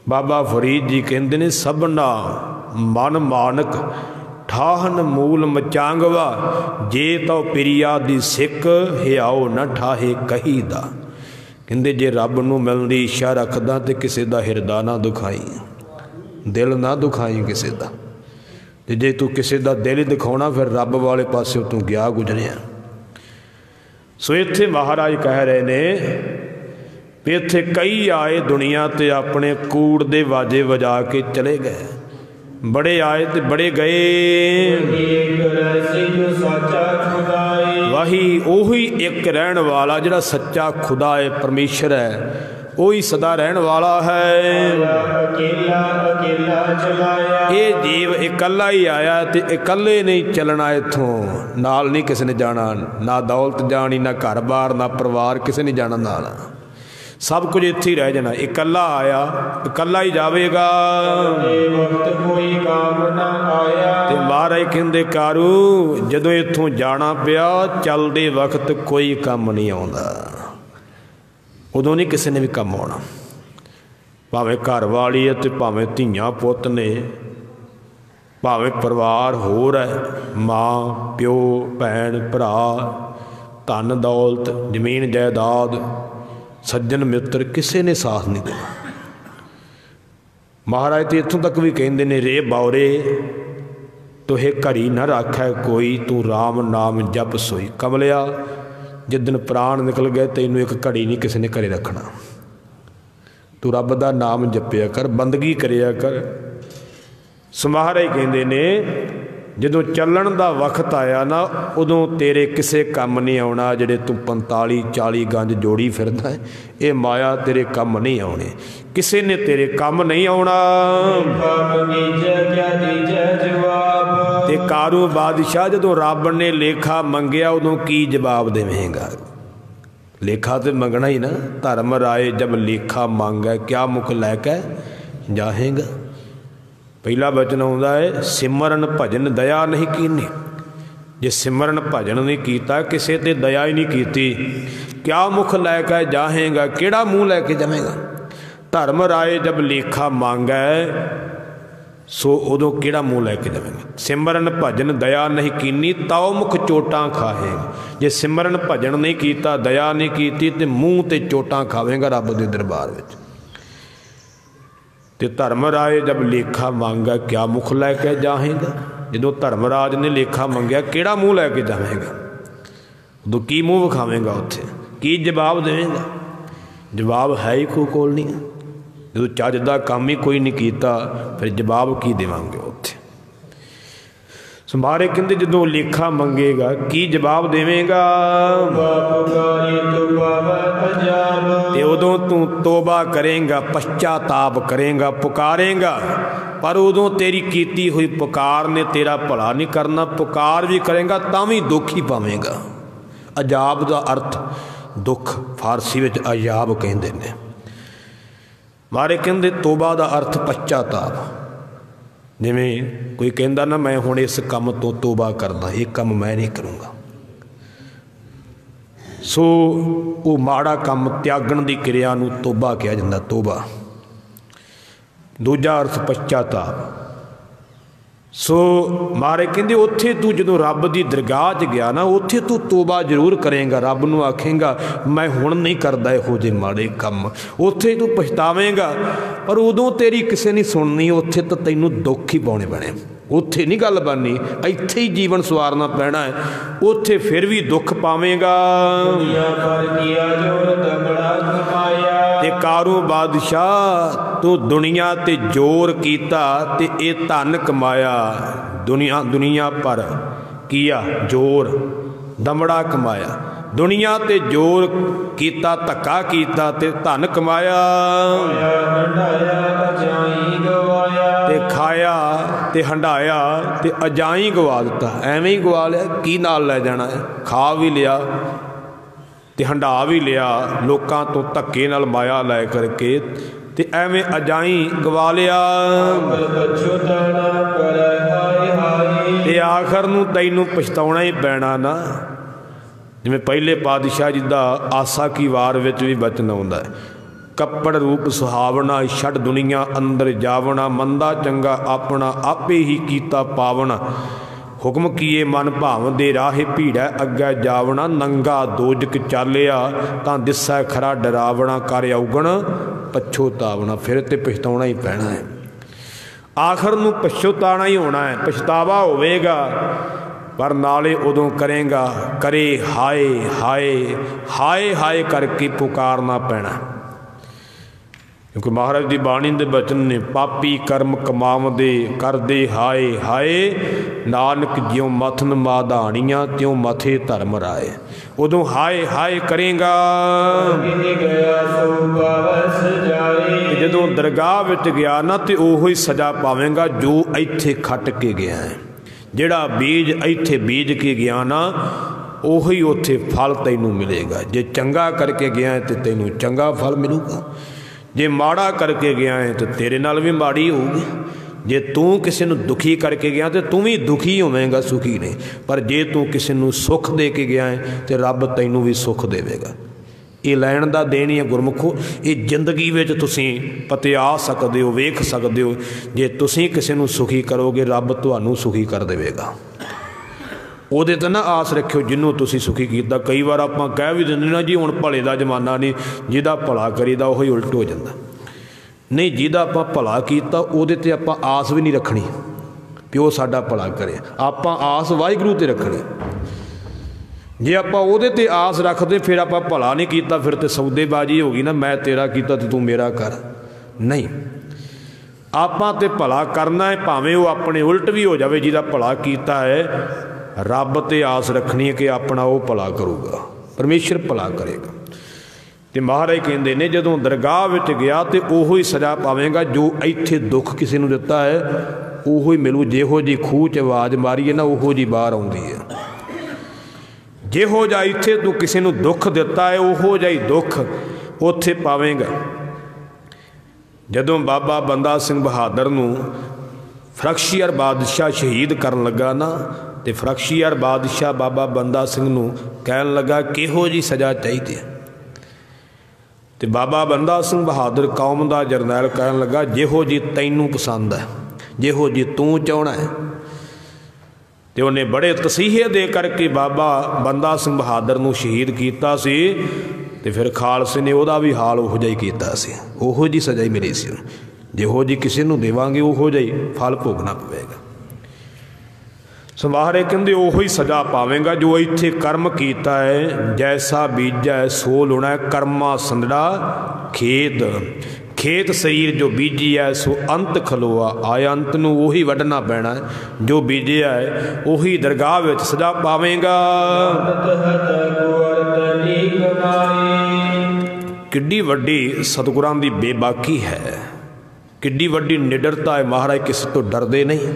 बाबा फरीद जी कहते ने सबना मन मानक ठाहन मूल मचांगवा, जे तो पिरिया दी सिक हियाओ न ठाहे कही दा। कहते जे रब नूं मिलण दी इच्छा रखदा तो किसी दा हिरदा ना दुखाई, दिल ना दुखाई किसी दा। ते जे तू किसी दा दिल दिखाउणा फिर रब वाले पासे तू गया गुजरिया। सो इत्थे महाराज कह रहे ने भी इत्थे कई आए दुनिया ते अपने कूड़ दे वाजे वजा के चले गए, बड़े आए ते बड़े गए, वही ओही एक रहन वाला जिहड़ा सच्चा खुदा है परमेश्वर है, वही सदा रहन वाला है। ये जीव इकल्ला ही आया तो इकल्ले नहीं चलना, इथों नाल नहीं किसी ने जाना, ना दौलत जानी, ना घर बार, ना परिवार, किसी ने जाना नाल, सब कुछ इत्थे ही रह जाना। इकल्ला आया इकल्ला ही जावेगा। ते महाराज कहंदे कारू जदों इत्थों जाना पिया चलदे वक्त कोई काम नहीं आउंदा, उदों नहीं किसी ने भी काम आना। भावें घर वाली है तो भावें धीआं पुत ने, भावें परिवार होर है, माँ प्यो भैन भरा, धन दौलत जमीन जायदाद सज्जन मित्र, किसी ने साथ नहीं देना। महाराज तो इत्थों तक भी कहते ने रे बावरे तुहे घड़ी न राखै कोई, तू राम नाम जप सोई। कमलिया जिदन प्राण निकल गए तैनू एक घड़ी नहीं किसी ने घरे रखना, तू रब दा नाम जपिया कर, बंदगी करिया कर। समाहरे कहते ने जदों चलण दा वक्त आया ना उदों तेरे किसे काम नहीं आउणा, जिहड़े तू 45-40 गंज जोड़ी फिरदा है, ये माया तेरे काम नहीं आउणे, किसी ने तेरे काम नहीं आउणा। ते कारू बादशाह जदों रब ने लेखा मंगिया उदों की जवाब देवेगा? लेखा तो मंगना ही ना। धर्म राय जब लेखा मांगे क्या मुख लैके जाहेगा। पहला वचन आउंदा है सिमरन भजन दया नहीं कीनी। जे सिमरन भजन नहीं कीता, किसी ते दया ही नहीं कीती, क्या मुख लैके जाहेगा, केड़ा मूँह लैके जावेगा। धर्म राय जब लेखा मांगे सो उदों केड़ा मूँह लैके जावेगा। सिमरन भजन दया नहीं कीनी ताओ मुख चोटां खाएगा। जे सिमरन भजन नहीं कीता, दया नहीं कीती ते मूँह ते चोटां खावेगा रब दे दरबार विच। ते धर्मराज जब लेखा मांगा क्या मुख लैके जाहेगा। जो धर्मराज ने लेखा मंगया केड़ा मूँह लैके जावेगा, उदों की मूँह विखावेगा, उत्थे की जवाब देवेगा। जवाब है ही कोई कोल नहीं। जो चज दा काम ही कोई नहीं कीता फिर जवाब की देवांगे उत्थे। समारे कहते जो लेखा मंगेगा की जवाब देवेगा। ते उदों तू तोबा करेगा, पश्चाताप करेगा, पुकारेगा, पर उदों तेरी कीती हुई पुकार ने तेरा भला नहीं करना। पुकार भी करेगा तां भी दुख ही पावेगा। अजाब का अर्थ दुख, फारसी विच अजाब कहते हैं। मारे कहते तोबा का अर्थ पश्चाताप। जिमें कोई कहता ना मैं हुण इस काम तो तोबा करदा, ये काम मैं नहीं करूँगा, सो वो माड़ा काम त्यागण की क्रिया नूं तोबा कहा जाता, तोबा। दूजा अर्थ पश्चाताप। सो मारे कहते उत्थे तू जो रब की दरगाह च गया ना, उत्थे तू तोबा जरूर करेगा, रब नूं आखेगा मैं हुण नहीं करदा इहो जे माड़े काम। उत्थे तू पछतावेगा पर उदों तेरी किसी नहीं सुननी, उत्थे तो तैनूं दुख ही पाउणे पैणे। उत्थे नहीं गल बननी, इत्थे ही जीवन सवारना पैना है। उत्थे फिर भी दुख पावेगा। ते कारू बादशाह तू दुनिया ते जोर कीता ते ये धन कमाया। दुनिया पर किया जोर, दमड़ा कमाया। दुनिया ते जोर कीता, धक्का कीता ते धन कमाया। ते खाया ते हंडाया ते अजाई गवा दिता। एवें ही गवा लिया, की नाल लै जाना है। खा भी लिया ते हंडा भी लिया, लोकां तो धक्के नाल माया लै करके ते एवें अजाई गवा लिया। ते आखिर नूं तैनूं पछताउणा ही पैना ना। जिवें पहले पातशाह जी दा आसा की वार विच भी बचन आउंदा है, कपड़ रूप सुहावना छड़ दुनिया अंदर जावना। मंदा चंगा अपना आपे ही कीता पावना। हुक्म किए मन भावन दे राहे भीड़ै अग्गै जावना। नंगा दोजक चालिया तां दिसै खरा डरावना। कर औगण पछोतावना। फिर ते पछताउणा ही पैना है। आखिर नूं पछताना ही होना है। पछतावा होवेगा पर नाले उदों करेगा, करे हाय हाय हाय हाय करके पुकारना पैना। क्योंकि महाराज की बाणी के बचन ने, पापी कर्म कमावदे करदे हाय हाय। नानक ज्यों मथन माधानियाँ त्यों मथे धर्म राय। उदों हाय हाय करेगा। जदों दरगाह विच गया ना तो ओहो ही सजा पावेगा जो इत्थे खट के गया है। जिहड़ा बीज इत्थे बीज के गया ना, ओही उत्थे फल तैनूं मिलेगा। जे चंगा करके गया है तो तैनूं चंगा फल मिलूगा, जे माड़ा करके गया है तो तेरे नाल भी माड़ी होगी। जे तू किसी नूं दुखी करके गया तो तू भी दुखी होवेगा, सुखी नहीं। पर जे तू किसी नूं सुख दे के गया है तो रब तैनूं भी सुख देवेगा। ये लैण दा देण ही है गुरमुखो। ये जिंदगी विच तुसीं पतिया सकदे हो, वेख सकदे हो। जे तुसीं किसी नूं सुखी करोगे रब तुहानूं सुखी कर देवेगा। ਉਹਦੇ ਤੇ ना आस रखियो जिन्हों तुसीं सुखी कीता। कई बार आपां कह भी दिंदे ना जी हुण भले दा जमाना नहीं, जिहदा भला करीदा ਉਹੀ उलट हो जाता। नहीं, जिहदा आपां भला कीता ਉਹਦੇ ते आपां आस भी नहीं रखनी भी ਉਹ साडा भला करे। आपां आस वाहिगुरू ते रखनी। जे आपां ਉਹਦੇ ते आस रखदे फिर आपां भला नहीं कीता, फिर तो सौदेबाजी हो गई ना, मैं तेरा कीता ते तू मेरा कर। नहीं, आपां ते भला करना है, भावें वो अपने उलट भी हो जाए। जिहदा भला कीता है रब ते आस रखनी है कि अपना वो भला करूगा, परमेश्वर भला करेगा। तो महाराज कहते ने जदों दरगाह विच गया तो ओहो ही सजा पावेगा जो इत्थे दुख किसी नूं दिता है, ओहो ही मिलू। जिहो जी खूह च आवाज़ मारी है ना, ओहो जी बाहर आउंदी है। जिहो जा इत्थे तू किसी नूं दुख दिता है, ओहो जा ही दुख उत्थे पावेगा। जदों बाबा बंदा सिंह बहादुर नूं फरख्शियार बादशाह शहीद करन लगा ना, तो फरख्शियार बादशाह बाबा बंदा सिंह नूं कहन लगा किहो जी सज़ा चाहिए। तो बाबा बंदा सिंह बहादुर कौम का जरनैल कहन लगा जिहो जी तैनूं पसंद है, जिहो जी तू चाहना है। तो उन्हें बड़े तसीहे दे करके बाबा बंदा सिंह बहादुर नूं शहीद किया सी। तो फिर खालसे ने उहदा भी हाल उहो जिहा कीता सी, उहो जी सज़ा ही मिली सी। जिहो जी किसी नूं देवांगे उहो जिहा ही फल भोगना पवेगा। समाहरे कहते उहो ही सज़ा पावेगा जो इत्थे कर्म कीता है। जैसा बीजा है सो लुणा है, कर्मा संदड़ा खेत। खेत शरीर जो बीजी है सो अंत खलोआ आया। अंत नूं उही वढना पैना है, जो बीजिया है उही दरगाह विच सज़ा पावेगा। किड्डी वड्डी सतगुरां दी बेबाकी है, किड्डी वड्डी निडरता है। महाराज किसी तो डरदे नहीं।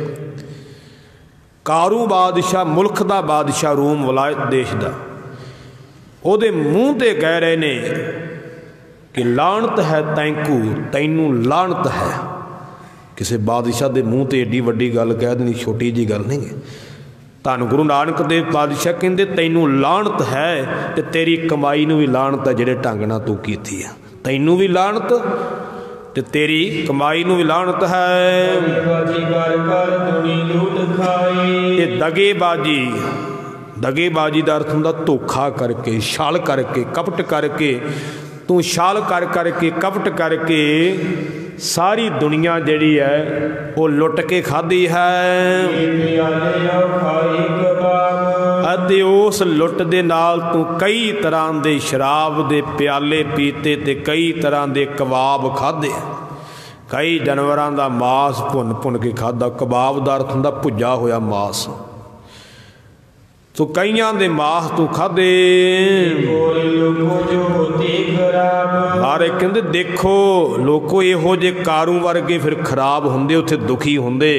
कारू बादशाह मुल्क का बादशाह रोम वलायत देश का, ਉਹਦੇ मूँह ते कह रहे ने कि लानत है तैंकू, तैनू लानत है। किसी बादशाह के मूँह ते एडी वड्डी गल कह देनी छोटी जी गल नहीं है। धन गुरु नानक देव पातशाह कहते तैनू लानत है ते तेरी कमाई नूं भी लानत है जिहड़े ढंग नाल तू कीती है। तैनू भी लानत ते तेरी कमाई नूं भी लानत है। ये दगेबाजी, दगेबाजी का अर्थ हुंदा धोखा करके, छल करके, कपट करके। तू छल कर करके, कपट करके सारी दुनिया जिहड़ी है वो लुट के खाधी है अते उस लुट दे नाल तू कई तरह के शराब दे प्याले पीते ते कई तरह के कबाब खाधे कई जानवरों का मांस भुन भुन के खाधा कबाब का अर्थ हुंदा भुजा होया मांस तो कईयां दे मांस तू खाधे सारे कहते देखो लोगों इहो जे कारू वर्गे फिर खराब होंदे उत्थे दुखी होंदे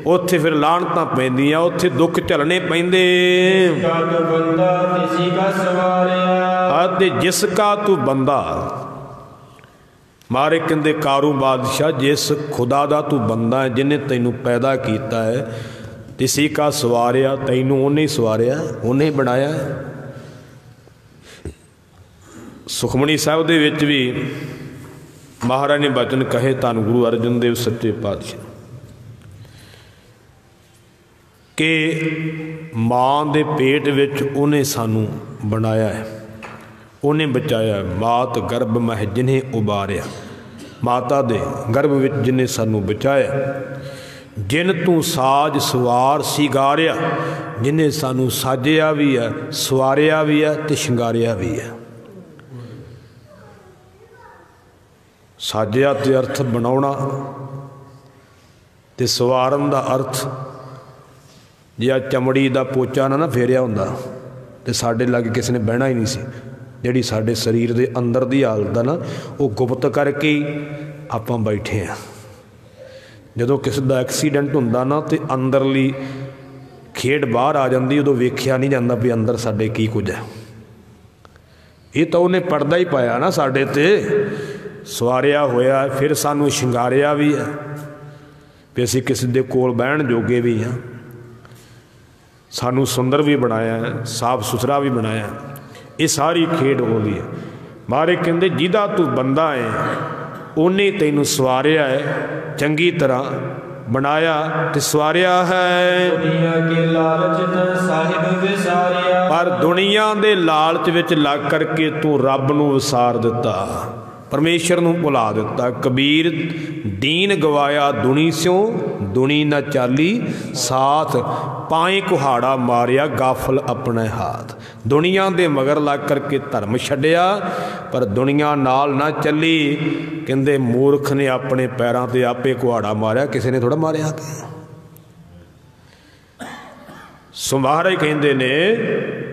उत्थे फिर लाहनतां पैंदियां उत्थे दुख झलने पैंदे अते जिसका तू बंदा मारे कहते कारू बादशाह जिस खुदा दा तू बंदा है जिन्हें तैनू पैदा किया है तिसी का सवारिया तैनू उन्हें सवारिया उन्हें बनाया सुखमनी साहब दे विच भी महाराज ने बचन कहे धन गुरु अर्जन देव सच्चे पातशाह कि मां दे पेट विच उन्हें सानू बनाया है उन्हें बचाया मात गर्भ मह जिन्हें उबारिया माता दे गर्भ विच जिन्हें सानू बचाया जिन तू साज सवार सिगारिया जिन्हें सानू साजिया भी है सवारिया भी है ते शिंगारिया भी है साजिया ते अर्थ बनाउणा ते सवारन दा अर्थ जे चमड़ी दा पोचा ना फेरिया हुंदा ते साडे लागे किसी ने बहना ही नहीं सी जिहड़ी साडे शरीर दे अंदर दी हालत है ना वो गुप्त करके ही आपां बैठे हैं जदों किसी का एक्सीडेंट हुंदा ना तो अंदरली खेड बाहर आ जाती उदों वेख्या नहीं जाता भी अंदर साडे की कुछ है ये तो उन्हें पर्दा ही पाया ना साडे ते सवारिया होया फिर सानू शिंगारिया भी है भी असीं किसी दे कोल बहन जोगे भी हाँ सानू सुंदर भी बनाया है साफ सुथरा भी बनाया है ये सारी खेड हो गई है मारे कहते जिहदा तू बंदा है उन्हें तैनू सवारिया है चंगी तरह बनाया ते सवारिया है पर दुनिया दे लालच विच लग करके तू रब नू विसार दिता परमेश्वर नू भुला दिता कबीर दीन गवाया दुनी स्यों दुनी न चाली साथ पाए कुहाड़ा मारिया गाफल अपने हाथ दुनिया दे मगर लग करके धर्म छड्डिया पर दुनिया नाल ना चली कहंदे मूर्ख ने अपने पैरों ते आपे कुहाड़ा मारिया किसी ने थोड़ा मारिया सो महाराज कहंदे ने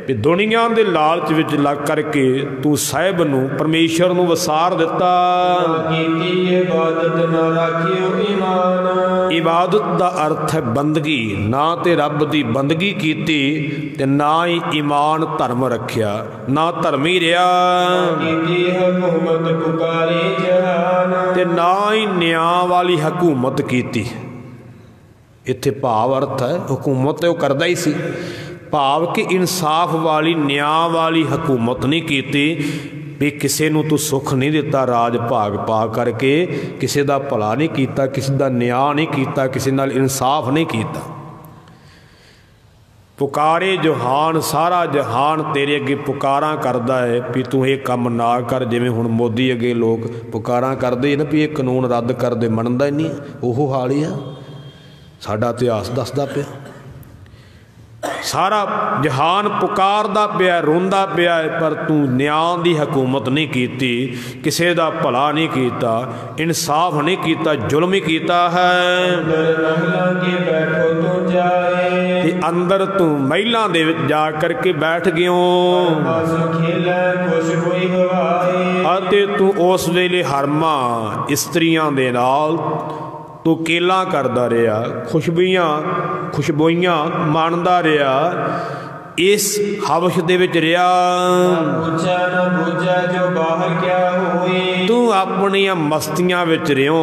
कि दुनिया के लालच विच लग करके तू साहिब नू परमेश्वर नू वसार दिता इबादत दा अर्थ है बंदगी ना ते रब दी बंदगी कीती ते ना ही ईमान धर्म रखिया ना धर्मी रहा ते ना ही न्याय वाली हुकूमत कीती इत्थे भाव अर्थ है हुकूमत तो करदा ही सी भाव कि इंसाफ वाली न्याय वाली हुकूमत नहीं कीती भी किसी नू तू सुख नहीं दिता राज भाग पा करके किसी का भला नहीं किया किसी का न्याय नहीं किया किसी नाल इंसाफ नहीं किया पुकारे जहान सारा जहान तेरे अगे पुकारा करदा है भी तू ये काम ना कर जिवें हुण मोदी अगे लोग पुकारा करदे ना भी ये कानून रद्द कर दे मनदा ही नहीं ओहो हाल ही है साडा इतिहास दसदा पिया सारा जहान पुकारदा पिया रोंदा पिया पर तू न्याय दी हुकूमत नहीं कीती किसी का भला नहीं किया इंसाफ नहीं किया जुल्म ही किया है अंदर तू महिलां दे विच जा करके बैठ गयो अते तू उस वेले हरमा इस्त्रियां दे नाल तू केला करदा रहा खुशबूइयां माणदा रहा इस हवश दे विच रहा तू अपनियां मस्तियां विच रहो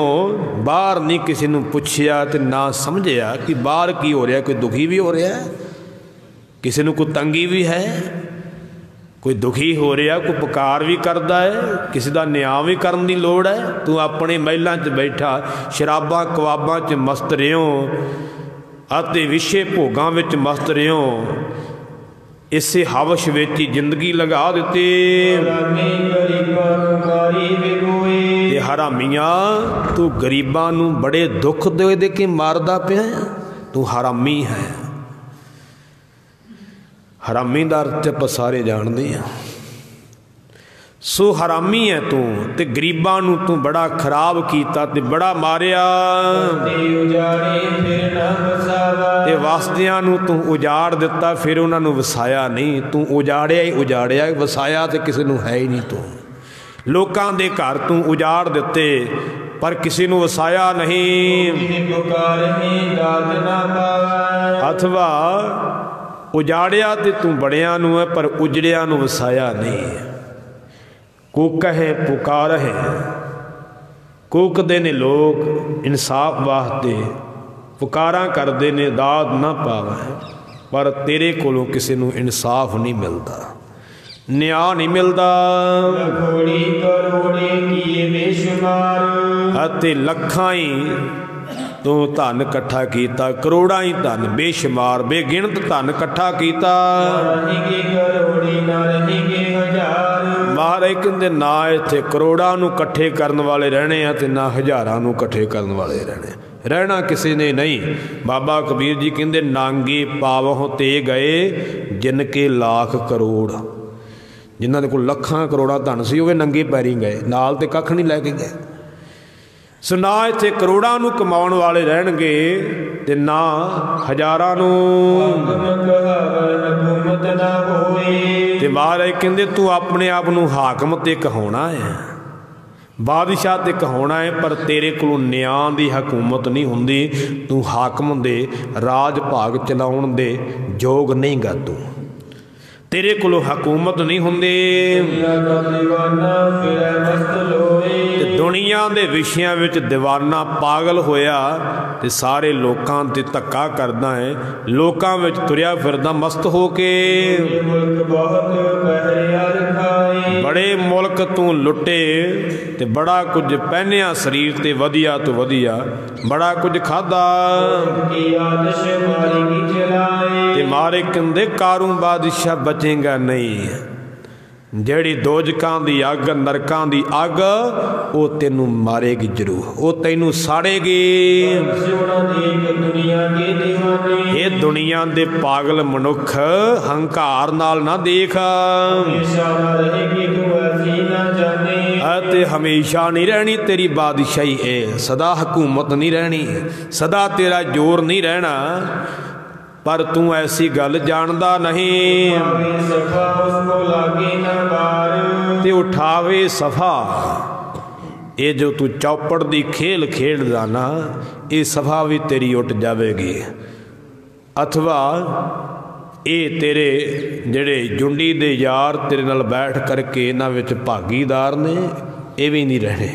बाहर नहीं किसी नूं पुछया ते ना समझिया कि बाहर की हो रहा कोई दुखी भी हो रहा है किसी नूं कोई तंगी भी है कोई दुखी हो रहा कोई पुकार भी करता है किसी का न्याय भी करने की लोड़ है तू अपने महलों च बैठा शराबां कबाबां च मस्त रहो अते विषे भोगां विच मस्त रहो इसे हवश विच ही जिंदगी लगा दिती हरामिया तू गरीबां नूं बड़े दुख दे दे के मारदा पिया, तू हरामी है। हरामी दा अर्थ आपां सारे जानदे आ। सो हरामी है तू ते गरीबां नूं तू बड़ा खराब कीता ते बड़ा मारिया, ते वसदियां नूं तू उजाड़ दिता, फिर उन्हां नूं वसाया नहीं। तू उजाड़िया ही उजाड़िया, वसाया ते किसी नूं है ही नहीं। तू लोकां दे घर तू उजाड़ दिते पर किसी नूं वसाया नहीं। अथवा उजाड़िया ते तू बड़िया नूं है पर उजड़िया नूं वसाया नहीं। कूक है पुकार है, कूकदे ने लोग इंसाफ वास्ते, पुकारा करते ने दाद ना पावे, पर तेरे कोलों किसी नूं इंसाफ नहीं मिलता, न्याय नहीं मिलता। अते लखां ही तू धन कट्ठा कीता, करोड़ां ही धन बेशुमार बेगिणत धन कट्ठा कीता। महाराज कहते ना इत्थे करोड़ां नूं कट्ठे करन वाले रहने आ ते ना हज़ारां नूं कट्ठे करन वाले रहने, रहना किसी ने नहीं। बाबा कबीर जी कहते नांगे पावहों ते गए जिनके लाख करोड़, जिन्हां दे कोल लखां करोड़ां धन सी वो नंगे पैरी गए, नाल ते कख नहीं लैके गए। सो ना इत्थे करोड़ां नूं कमाउण वाले रहणगे ते ना हज़ारां नूं। ते महाराज कहंदे तू अपने आप नूं हाकम ते कहाउणा है, बादशाह ते कहाउणा है, पर तेरे कोलों न्याय दी हकूमत नहीं हुंदी। तू हाकम दे राज भाग चलाउण दे योग नहीं गा, तू तेरे कोलों हकूमत नहीं हुंदी। दुनिया दे विषयां विच दीवाना पागल होया ते सारे लोकां ते धक्का करदा है, लोकां विच तुरिया फिरदा मस्त हो के। बड़े मुल्क तू लुटे ते बड़ा कुछ पहनिया शरीर ते वधिया तो वधिया, बड़ा कुछ खादा ते मारे कहंदे कारूं बादशाह बचेगा नहीं। ਜਿਹੜੀ ਦੋਜਕਾਂ ਦੀ ਅੱਗ ਨਰਕਾਂ ਦੀ ਅੱਗ ਉਹ ਤੈਨੂੰ ਮਾਰੇਗੀ ਜ਼ਰੂਰ, ਉਹ ਤੈਨੂੰ ਸਾੜੇਗੀ। ਇਹ ਦੁਨੀਆ ਦੇ ਪਾਗਲ ਮਨੁੱਖ ਹੰਕਾਰ ਨਾਲ ਨਾ ਦੇਖ, ਅਤੇ ਹਮੇਸ਼ਾ ਨਹੀਂ ਰਹਿਣੀ ਤੇਰੀ ਬਾਦਸ਼ਾਹੀ, ਇਹ ਸਦਾ ਹਕੂਮਤ नहीं रहनी, सदा तेरा जोर नहीं रहना। पर तू ऐसी गल जानदा नहीं, ते उठावे सफा। ये जो तू चौपड़ दी खेल खेडदा ना, ये सफा भी तेरी उठ जाएगी। अथवा ये तेरे जेड़े जुंडी दे यार तेरे नाल बैठ करके इन्हां विच भागीदार ने, ये भी नहीं रहने।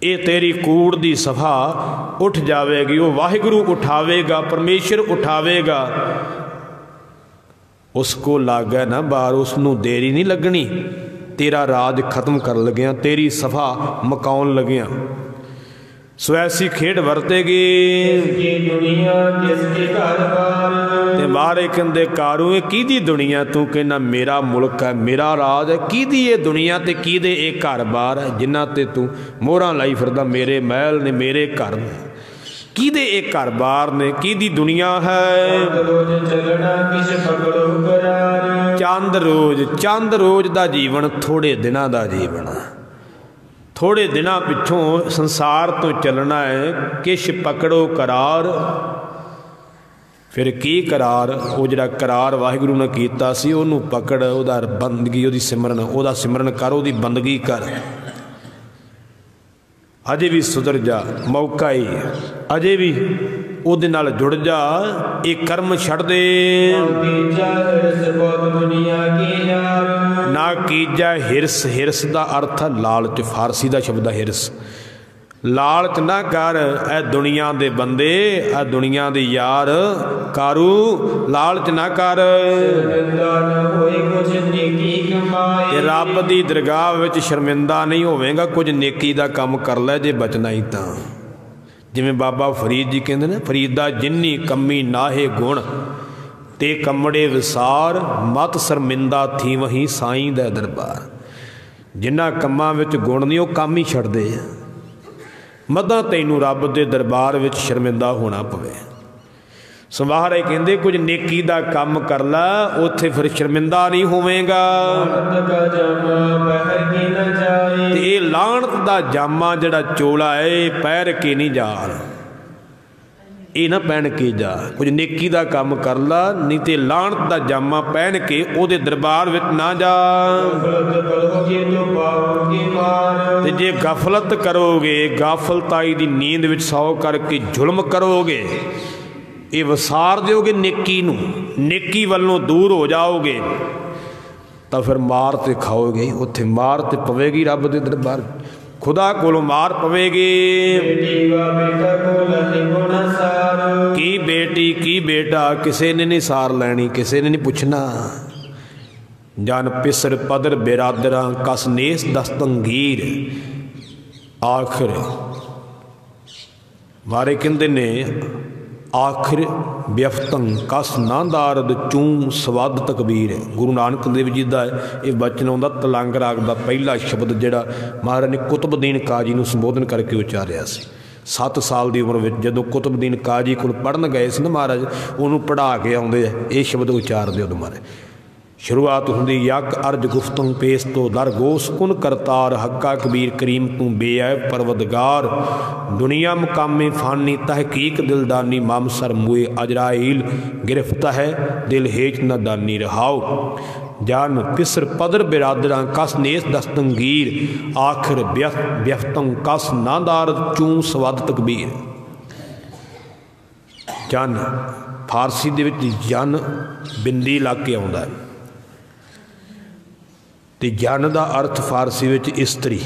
ये तेरी कूड़ दी सफा उठ जाएगी। वो वाहिगुरु उठावेगा, परमेश्वर उठावेगा, उसको लागे ना बार, उसनों देरी नहीं लगनी। तेरा राज खत्म कर लगिया, तेरी सफा मकाउन लगिया। सो ऐसी खेड वरतेगी ते मारे कहंदे कारू किहदी दुनिया, तू कहना मेरा मुल्क है, मेरा राज है। किहदी ये दुनिया ते किहदे ये घर बार है जिन्हां ते तू मोहरां लाई फिरदा, मेरे महल ने, मेरे घर ने, किहदे ये घर बार ने, किहदी दुनिया है। चंद रोज दा जीवन थोड़े दिनां दा जीवन, थोड़े दिनां पिछों संसार तो चलना है। किश पकड़ो करार, फिर की करार, वो जिहड़ा करार वाहिगुरू ने कीता सी उहनूं पकड़, उहदा बंदगी, उहदी सिमरन, उहदा सिमरन कर, उहदी बंदगी कर। अजे भी सुधर जा, मौका ही अजे भी उहदे नाल जुड़ जा, एक कर्म छड़ दे। ना कीजा हिरस, हिरस का अर्थ लालच, फारसी का शब्द है हिरस। लालच ना कर ए दुनिया दे बंदे, ए दुनिया दे यार कारू, लालच ना कर। रब की दरगाह विच शर्मिंदा नहीं होवेगा, कुछ नेकी का काम कर ले जे बचना ही तां। जिवें बाबा फरीद जी कहते हैं, फरीदा जिन्नी कमी नाहे गुण ते कमड़े विसार, मत शर्मिंदा थी वहीं साईं दा दरबार। जिन्हां कामां विच गुण नहीं, वो काम ही छड्डदे आ। मदां तैनूं रब दे दरबार विच शर्मिंदा होना पवे। समाहरे कहंदे कुछ नेकी दा काम कर ला, उत्थे फिर शर्मिंदा नहीं होवेगा। ते लाणत दा जामा जिहड़ा चोला है पैर के नहीं जाण, ये ना पहन के जा। कुछ नेकी दा काम कर ला, नहीं तो लाणत दा जामा पहन के ओदे दरबार विच ना जा। ते जे गफलत करोगे, गाफलताई दी नींद विच सौ करके जुल्म करोगे, ये वसार दोगे नेकी नूं, नेकी वल्लों दूर हो जाओगे, तो फिर मार ते खाओगे। उत्थे मार ते पवेगी रब दे दरबार, खुदा कोलों मार पवेगी। की बेटी की बेटा किसी ने नहीं सार लैनी, किसी ने नहीं पूछना। जन पिसर पदर बिरादरा कस नेस दस्तंगीर, आखिर मारे कहते ने आखिर व्यफ्तंग कस नांदारद चूं सवाद तकबीर। गुरु नानक देव जी का यह बचन आउंदा तलंग राग का पहला शब्द जिहड़ा महाराज ने कुतुबुद्दीन काजी नूं संबोधन करके उचारिया सी। 7 साल की उम्र में जदों कुतुबुद्दीन काजी कोल पढ़न गए सी ना महाराज, उन्होंने पढ़ा के आउंदे ये शब्द उचारदे उदों महाराज। शुरुआत होंदी यक अर्ज गुफ्तंग पेश तो दर गोस कुन करतार, हक्का कबीर करीम तू बेऐब परवदगार। दुनिया मुकामे फानी तहकीक दिलदानी, मम सर मुए अजराइल गिरफ्त है दिल हेच न दानी रहाओ। जान पिसर पदर बिरादरा कस नेस दस्तंगीर, आखिर व्यफ्तंग कस नादार चूं सवाद तकबीर। जन फारसी दे विच जन बिंदी ला के आउंदा है, ते जन का अर्थ फारसी विच इस्तरी,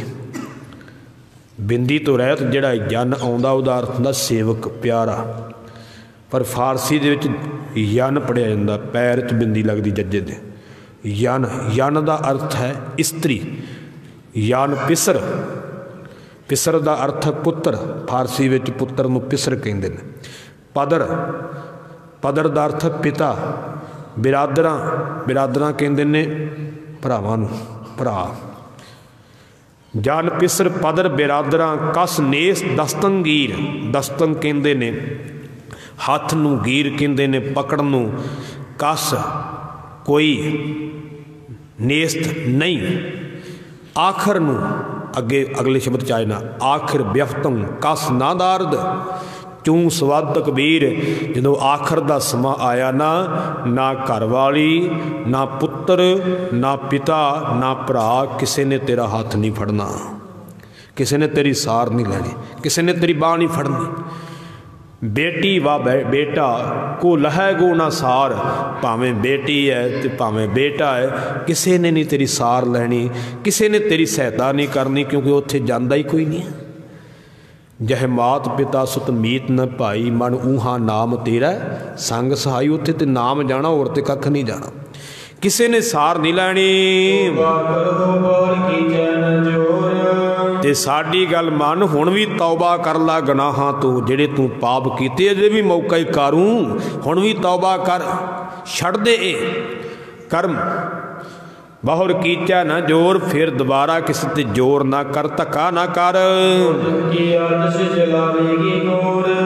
बिंदी तो रहत जिहड़ा जन आउंदा उहदा अर्थ हुंदा सेवक प्यारा। पर फारसी दे विच यन पढ़िया जांदा, पैर च बिंदी लगदी जज्जे दे। यन यन का अर्थ है इस्तरी। यन पिसर, पिसर का अर्थ है पुत्र, फारसी विच पुत्र नूं पिसर कहंदे ने। पदर, पदर का अर्थ है पिता। बिरादरा, बिरादरा कहंदे ने भरावां नूं, भरा। जन पिसर पदर बिरादरा कस नेस दस्तंगीर, दस्तंग कहंदे ने हथ नूं, गीर कहंदे ने पकड़ नूं, कस कोई नेस्त नहीं, आखर नूं अगे अगले शब्द च आए ना, आखिर व्यफ्तम कस नादारद चूं सवाद तकबीर। जो आखिर का समा आया ना, ना घर वाली, ना पुत्र, ना पिता, ना भरा, किसी ने तेरा हाथ नहीं फड़ना, किसी ने तेरी सार नहीं लैनी, किसी ने तेरी बाह नहीं फड़नी। बेटी व बेटा को लहै गो ना सार, भावें बेटी है तो भावें बेटा है, किसी ने नहीं तेरी सार लैनी, किसी ने तेरी सहायता नहीं करनी, क्योंकि उत्थे जांदा ही कोई नहीं है। जह मात पिता सुत मीत न भाई, मन ऊहा नाम तेरा संग सहाई। उत्थे ते नाम जाना, होर ते कख नहीं जाना, किसी ने सार नहीं लैनी। ते साडी गल मन, हुण भी तौबा कर ला गुनाहां तो, जेड़े तू पाप कीते अजे भी मौका ही करूं, हुण भी तौबा कर, छड़ दे कर्म। बहुर कीचा ना जोर, फिर दोबारा किसी ते जोर ना कर, धक्का ना कर,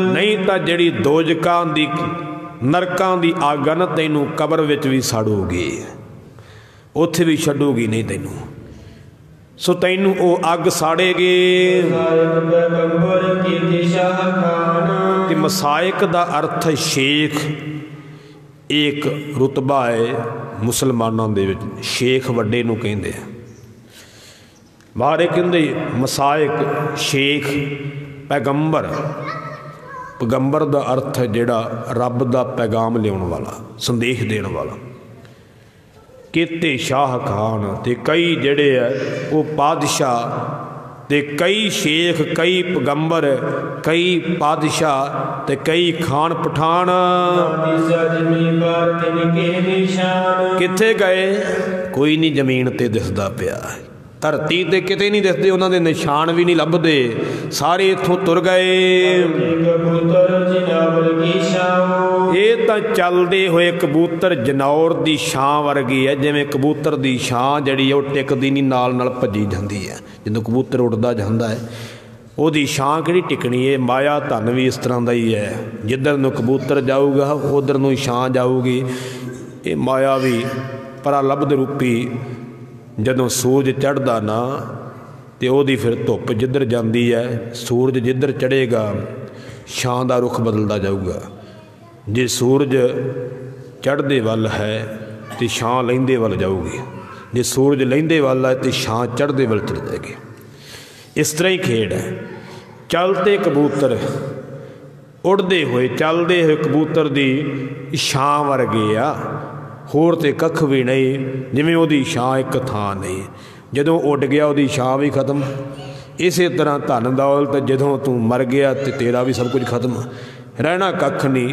नहीं तो जिहड़ी दोजकां दी नरकां दी अग न तैनूं कबर विच भी साड़ूगी, उत्थे भी छड्डूगी नहीं तैनूं, सो तैनूं ओ अग साड़ेगी। ते मसायक दा अर्थ है शेख, एक रुतबा है मुसलमानों दे विच, शेख वड्डे नूं कहिंदे आ। बाहरे कहंदे मसायक शेख पैगंबर, पैगंबर का अर्थ है जिहड़ा रब का पैगाम लियाउण वाला, संदेश देण वाला। केते शाह खान ते कई जिहड़े है वो पादशाह, ते कई शेख, कई पैगंबर, कई पादशाह ते कई खान पठान किथे गए, कोई नहीं जमीन ते दिसदा पिया। धरती ते किते नहीं दिखते, उन्होंने निशान भी नहीं लभदे, सारे इत्थों तुर गए। ये तो चलते हुए कबूतर जनौर की छां वर्गी है, जिवें कबूतर की छां जिहड़ी वो टिकदी नहीं, नाल नाल भजी जाती है। जदों कबूतर उड़दा जांदा है ਉਹਦੀ ਛਾਂ ਕਿਹੜੀ ਟਿਕਣੀ है। माया धन भी इस तरह का ही है, जिधर ਨੂੰ कबूतर जाऊगा उधर ਨੂੰ ਛਾਂ जाऊगी। ये माया भी परालब्ध रूपी ਜਦੋਂ सूरज चढ़दा ना तो ਉਹਦੀ फिर धुप जिधर जाती है, सूरज जिधर चढ़ेगा ਛਾਂ ਦਾ रुख बदलता जाऊगा। जे सूरज चढ़दे वल है तो ਛਾਂ लहिंदे वल जाऊगी, जे सूरज लहिंदे वल है तो ਛਾਂ चढ़दे वल चढ़ जाएगी। इस तरह ही खेड है। चलते कबूतर उड़ते हुए चलते हुए कबूतर की छां वर्गे आ, होर तो कख भी नहीं, जिवें उहदी छां एक थां नहीं। जदों उड़ गया उहदी छां भी खत्म। इस तरह धन दौलत जदों तू मर गया तो तेरा भी सब कुछ खत्म, रहना कख नहीं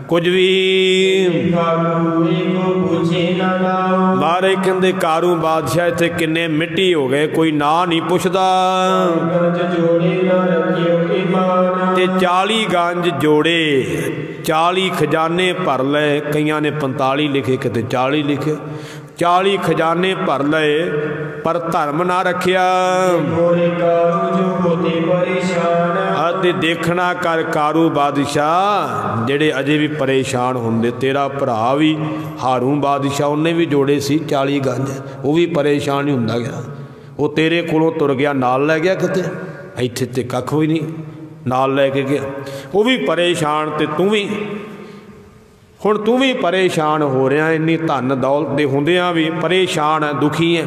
कुछ भी। मारे कहते कारू बादशाह इत्थे किन्ने मिट्टी हो गए, कोई ना नहीं पुछदा। ते 40 गंज जोड़े 40 खजाने भर ले, कईयां ने 45 लिखे किते 40 लिखे, 40 खजाने भर ले पर धर्म ना रखिया। ते देखना कर कारू बादशाह जेड़े अजे भी परेशान होंदे, तेरा भरा भी हारून बादशाह उन्हें भी जोड़े सी 40 गंज, वो भी परेशान ही हुंदा गया। वो तेरे कोलों तुर गया, नाल लै गया किते, इत्थे ते कख भी नहीं नाल लैके गया, वो भी परेशान। ते तू भी हुण तू भी परेशान हो रहा, इन्नी धन दौलत दे हुंदियां भी परेशान है, दुखी है।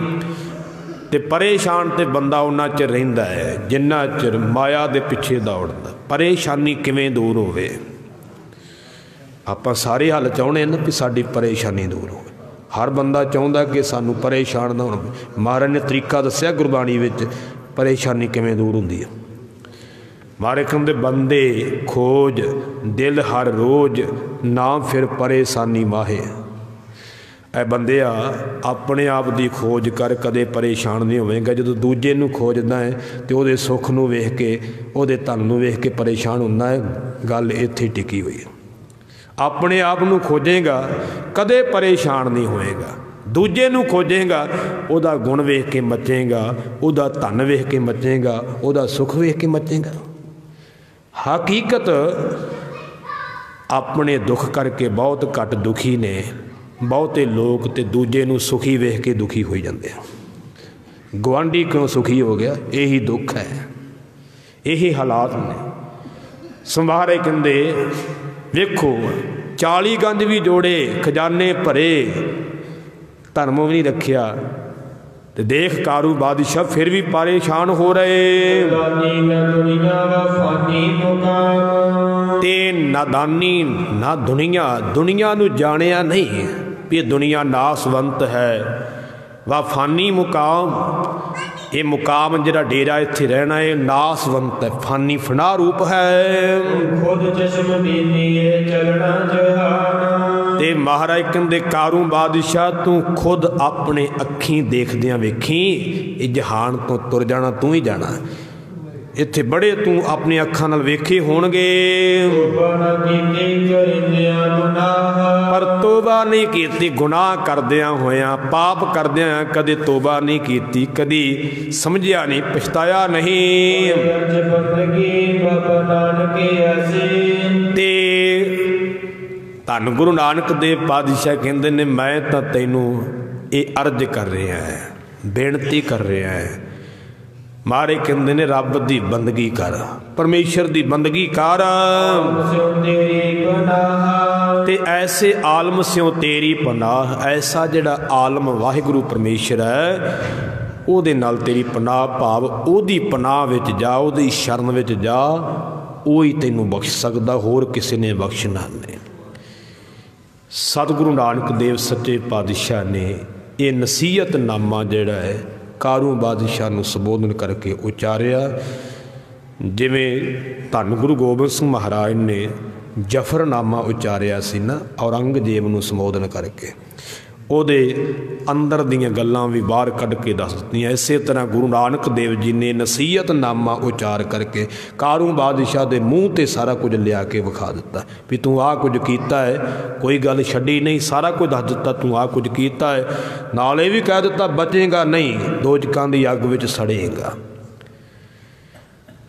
ते परेशान तो बंदा उन्ना चिर रहिंदा है जिन्ना चिर माया दे पिछे दौड़दा। परेशानी किवें दूर होवे, आपां सारे हल चाहुंदे ना भी साडी परेशानी दूर होवे। हर बंदा चाहुंदा कि सानू परेशान ना होवे। महाराज ने तरीका दस्सिया गुरबाणी विच परेशानी किवें दूर हुंदी है। मारे कहंदे बंदे खोज दिल हर रोज ना फिर परेशानी माहे। ऐ बंदिया अपने आप की खोज कर, कदे परेशान नहीं होवेगा। जो दूजे नूं खोजदा है तो वो सुख नूं वेख के, वो धन नूं वेख के परेशान होंदा है। गल इत्थे टिकी हुई है। अपने आप नूं खोजेगा कदे परेशान नहीं होएगा, दूजे नूं खोजेगा उहदा गुण वेख के मचेगा, उहदा धन वेख के मचेगा, उहदा सुख वेख के मचेगा। हकीकत अपने दुख करके बहुत घट दुखी ने, बहुते लोग तो दूजे नूं सुखी वेख के दुखी हो जाते हैं। गुआढ़ी क्यों सुखी हो गया, यही दुख है, यही हालात ने। संवारे कहंदे वेखो 40 गंज भी जोड़े, खजाने भरे, धर्म भी नहीं रखिया। ते देख कारू बादशाह फिर भी परेशान हो रहे। ते नादानी ना दुनिया, दुनिया नूं जानिया नहीं भी दुनिया नासवंत है। वा फानी मुकाम, ये मुकाम जिहड़ा डेरा इत्थे रहना है नासवंत है, फानी फना रूप है। खुद चश्मदीनी चलना जहान। ते महाराज कहंदे कारू बादशाह तू खुद अपने अखीं देखदियां वेखी, ये जहान तो तुर जाना तू ही जाना। इत्थे बड़े तू अपनी अखां नाल वेखे होणगे, पर तोबा नहीं कीती गुनाह करदियां होया, पाप करदियां कदे तोबा नहीं कीती, कदी समझिया नहीं, पछताया नहीं। ते धन गुरु नानक देव पातशाह कहंदे ने मैं तां तैनूं ये अर्ज कर रहा है, बेनती कर रहा है। मारे कहंदे ने रब दी बंदगी कर, परमेश्वर दी बंदगी कर। ते ऐसे आलम स्यों तेरी पनाह, ऐसा जिहड़ा आलम वाहिगुरु परमेश्वर है ਉਹਦੇ नाल तेरी पनाह भाव ਉਹਦੀ पनाह विच जा, ਉਹਦੀ शरण विच जा, ਉਹੀ तैनूं बख्श सकदा, होर किसी ने बख्शना नहीं। सतगुरु नानक देव सच्चे पातशाह ने ये नसीहतनामा जिहड़ा है कारू बादशाह नूं संबोधन करके उचारिया। जिवें धन गुरु गोबिंद सिंह महाराज ने जफरनामा उचारिया सी ना औरंगजेब नूं संबोधन करके, ਉਹਦੇ ਅੰਦਰ ਦੀਆਂ ਗੱਲਾਂ ਵੀ ਬਾਹਰ ਕੱਢ ਕੇ ਦੱਸ ਦਿੱਤੀਆਂ। ਇਸੇ ਤਰ੍ਹਾਂ ਗੁਰੂ ਨਾਨਕ ਦੇਵ ਜੀ ਨੇ ਨਸੀਹਤਨਾਮਾ ਉਚਾਰ ਕਰਕੇ ਕਾਰੂ ਬਾਦਸ਼ਾਹ ਦੇ ਮੂੰਹ 'ਤੇ ਸਾਰਾ ਕੁਝ ਲਿਆ ਕੇ ਵਿਖਾ ਦਿੱਤਾ ਵੀ ਤੂੰ ਆਹ ਕੁਝ ਕੀਤਾ ਹੈ, ਕੋਈ ਗੱਲ ਛੱਡੀ ਨਹੀਂ, ਸਾਰਾ ਕੁਝ ਦੱਸ ਦਿੱਤਾ ਤੂੰ ਆਹ ਕੁਝ ਕੀਤਾ ਹੈ। ਨਾਲ ਇਹ ਵੀ ਕਹਿ ਦਿੱਤਾ ਬਚੇਗਾ ਨਹੀਂ, ਦੋਜ਼ਖਾਂ ਦੀ ਅੱਗ ਵਿੱਚ ਸੜੇਗਾ।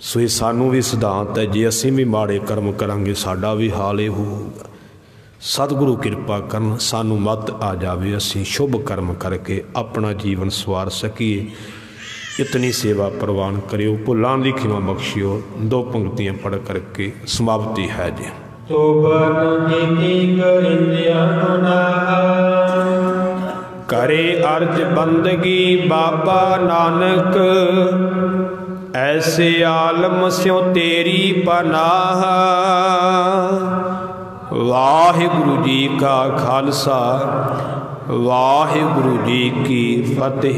ਸੋ ਇਹ ਸਾਨੂੰ ਵੀ ਸਿਧਾਂਤ ਹੈ, ਜੇ ਅਸੀਂ ਵੀ ਮਾੜੇ ਕਰਮ ਕਰਾਂਗੇ ਸਾਡਾ ਵੀ ਹਾਲ ਇਹ ਹੋਊਗਾ। सतगुरु कृपा करन सानू मत आ जावे, असी शुभ कर्म करके अपना जीवन सवार सकीए। इतनी सेवा प्रवान करियो, भुलां दी खिमा बख्शियो। 2 पंक्तियां पढ़ करके समाप्ति है जी। करे अर्ज बंदगी बाबा नानक, ऐसे आलम स्यों तेरी पनाह। वाहिगुरु जी का खालसा, वाहिगुरु जी की फतेह।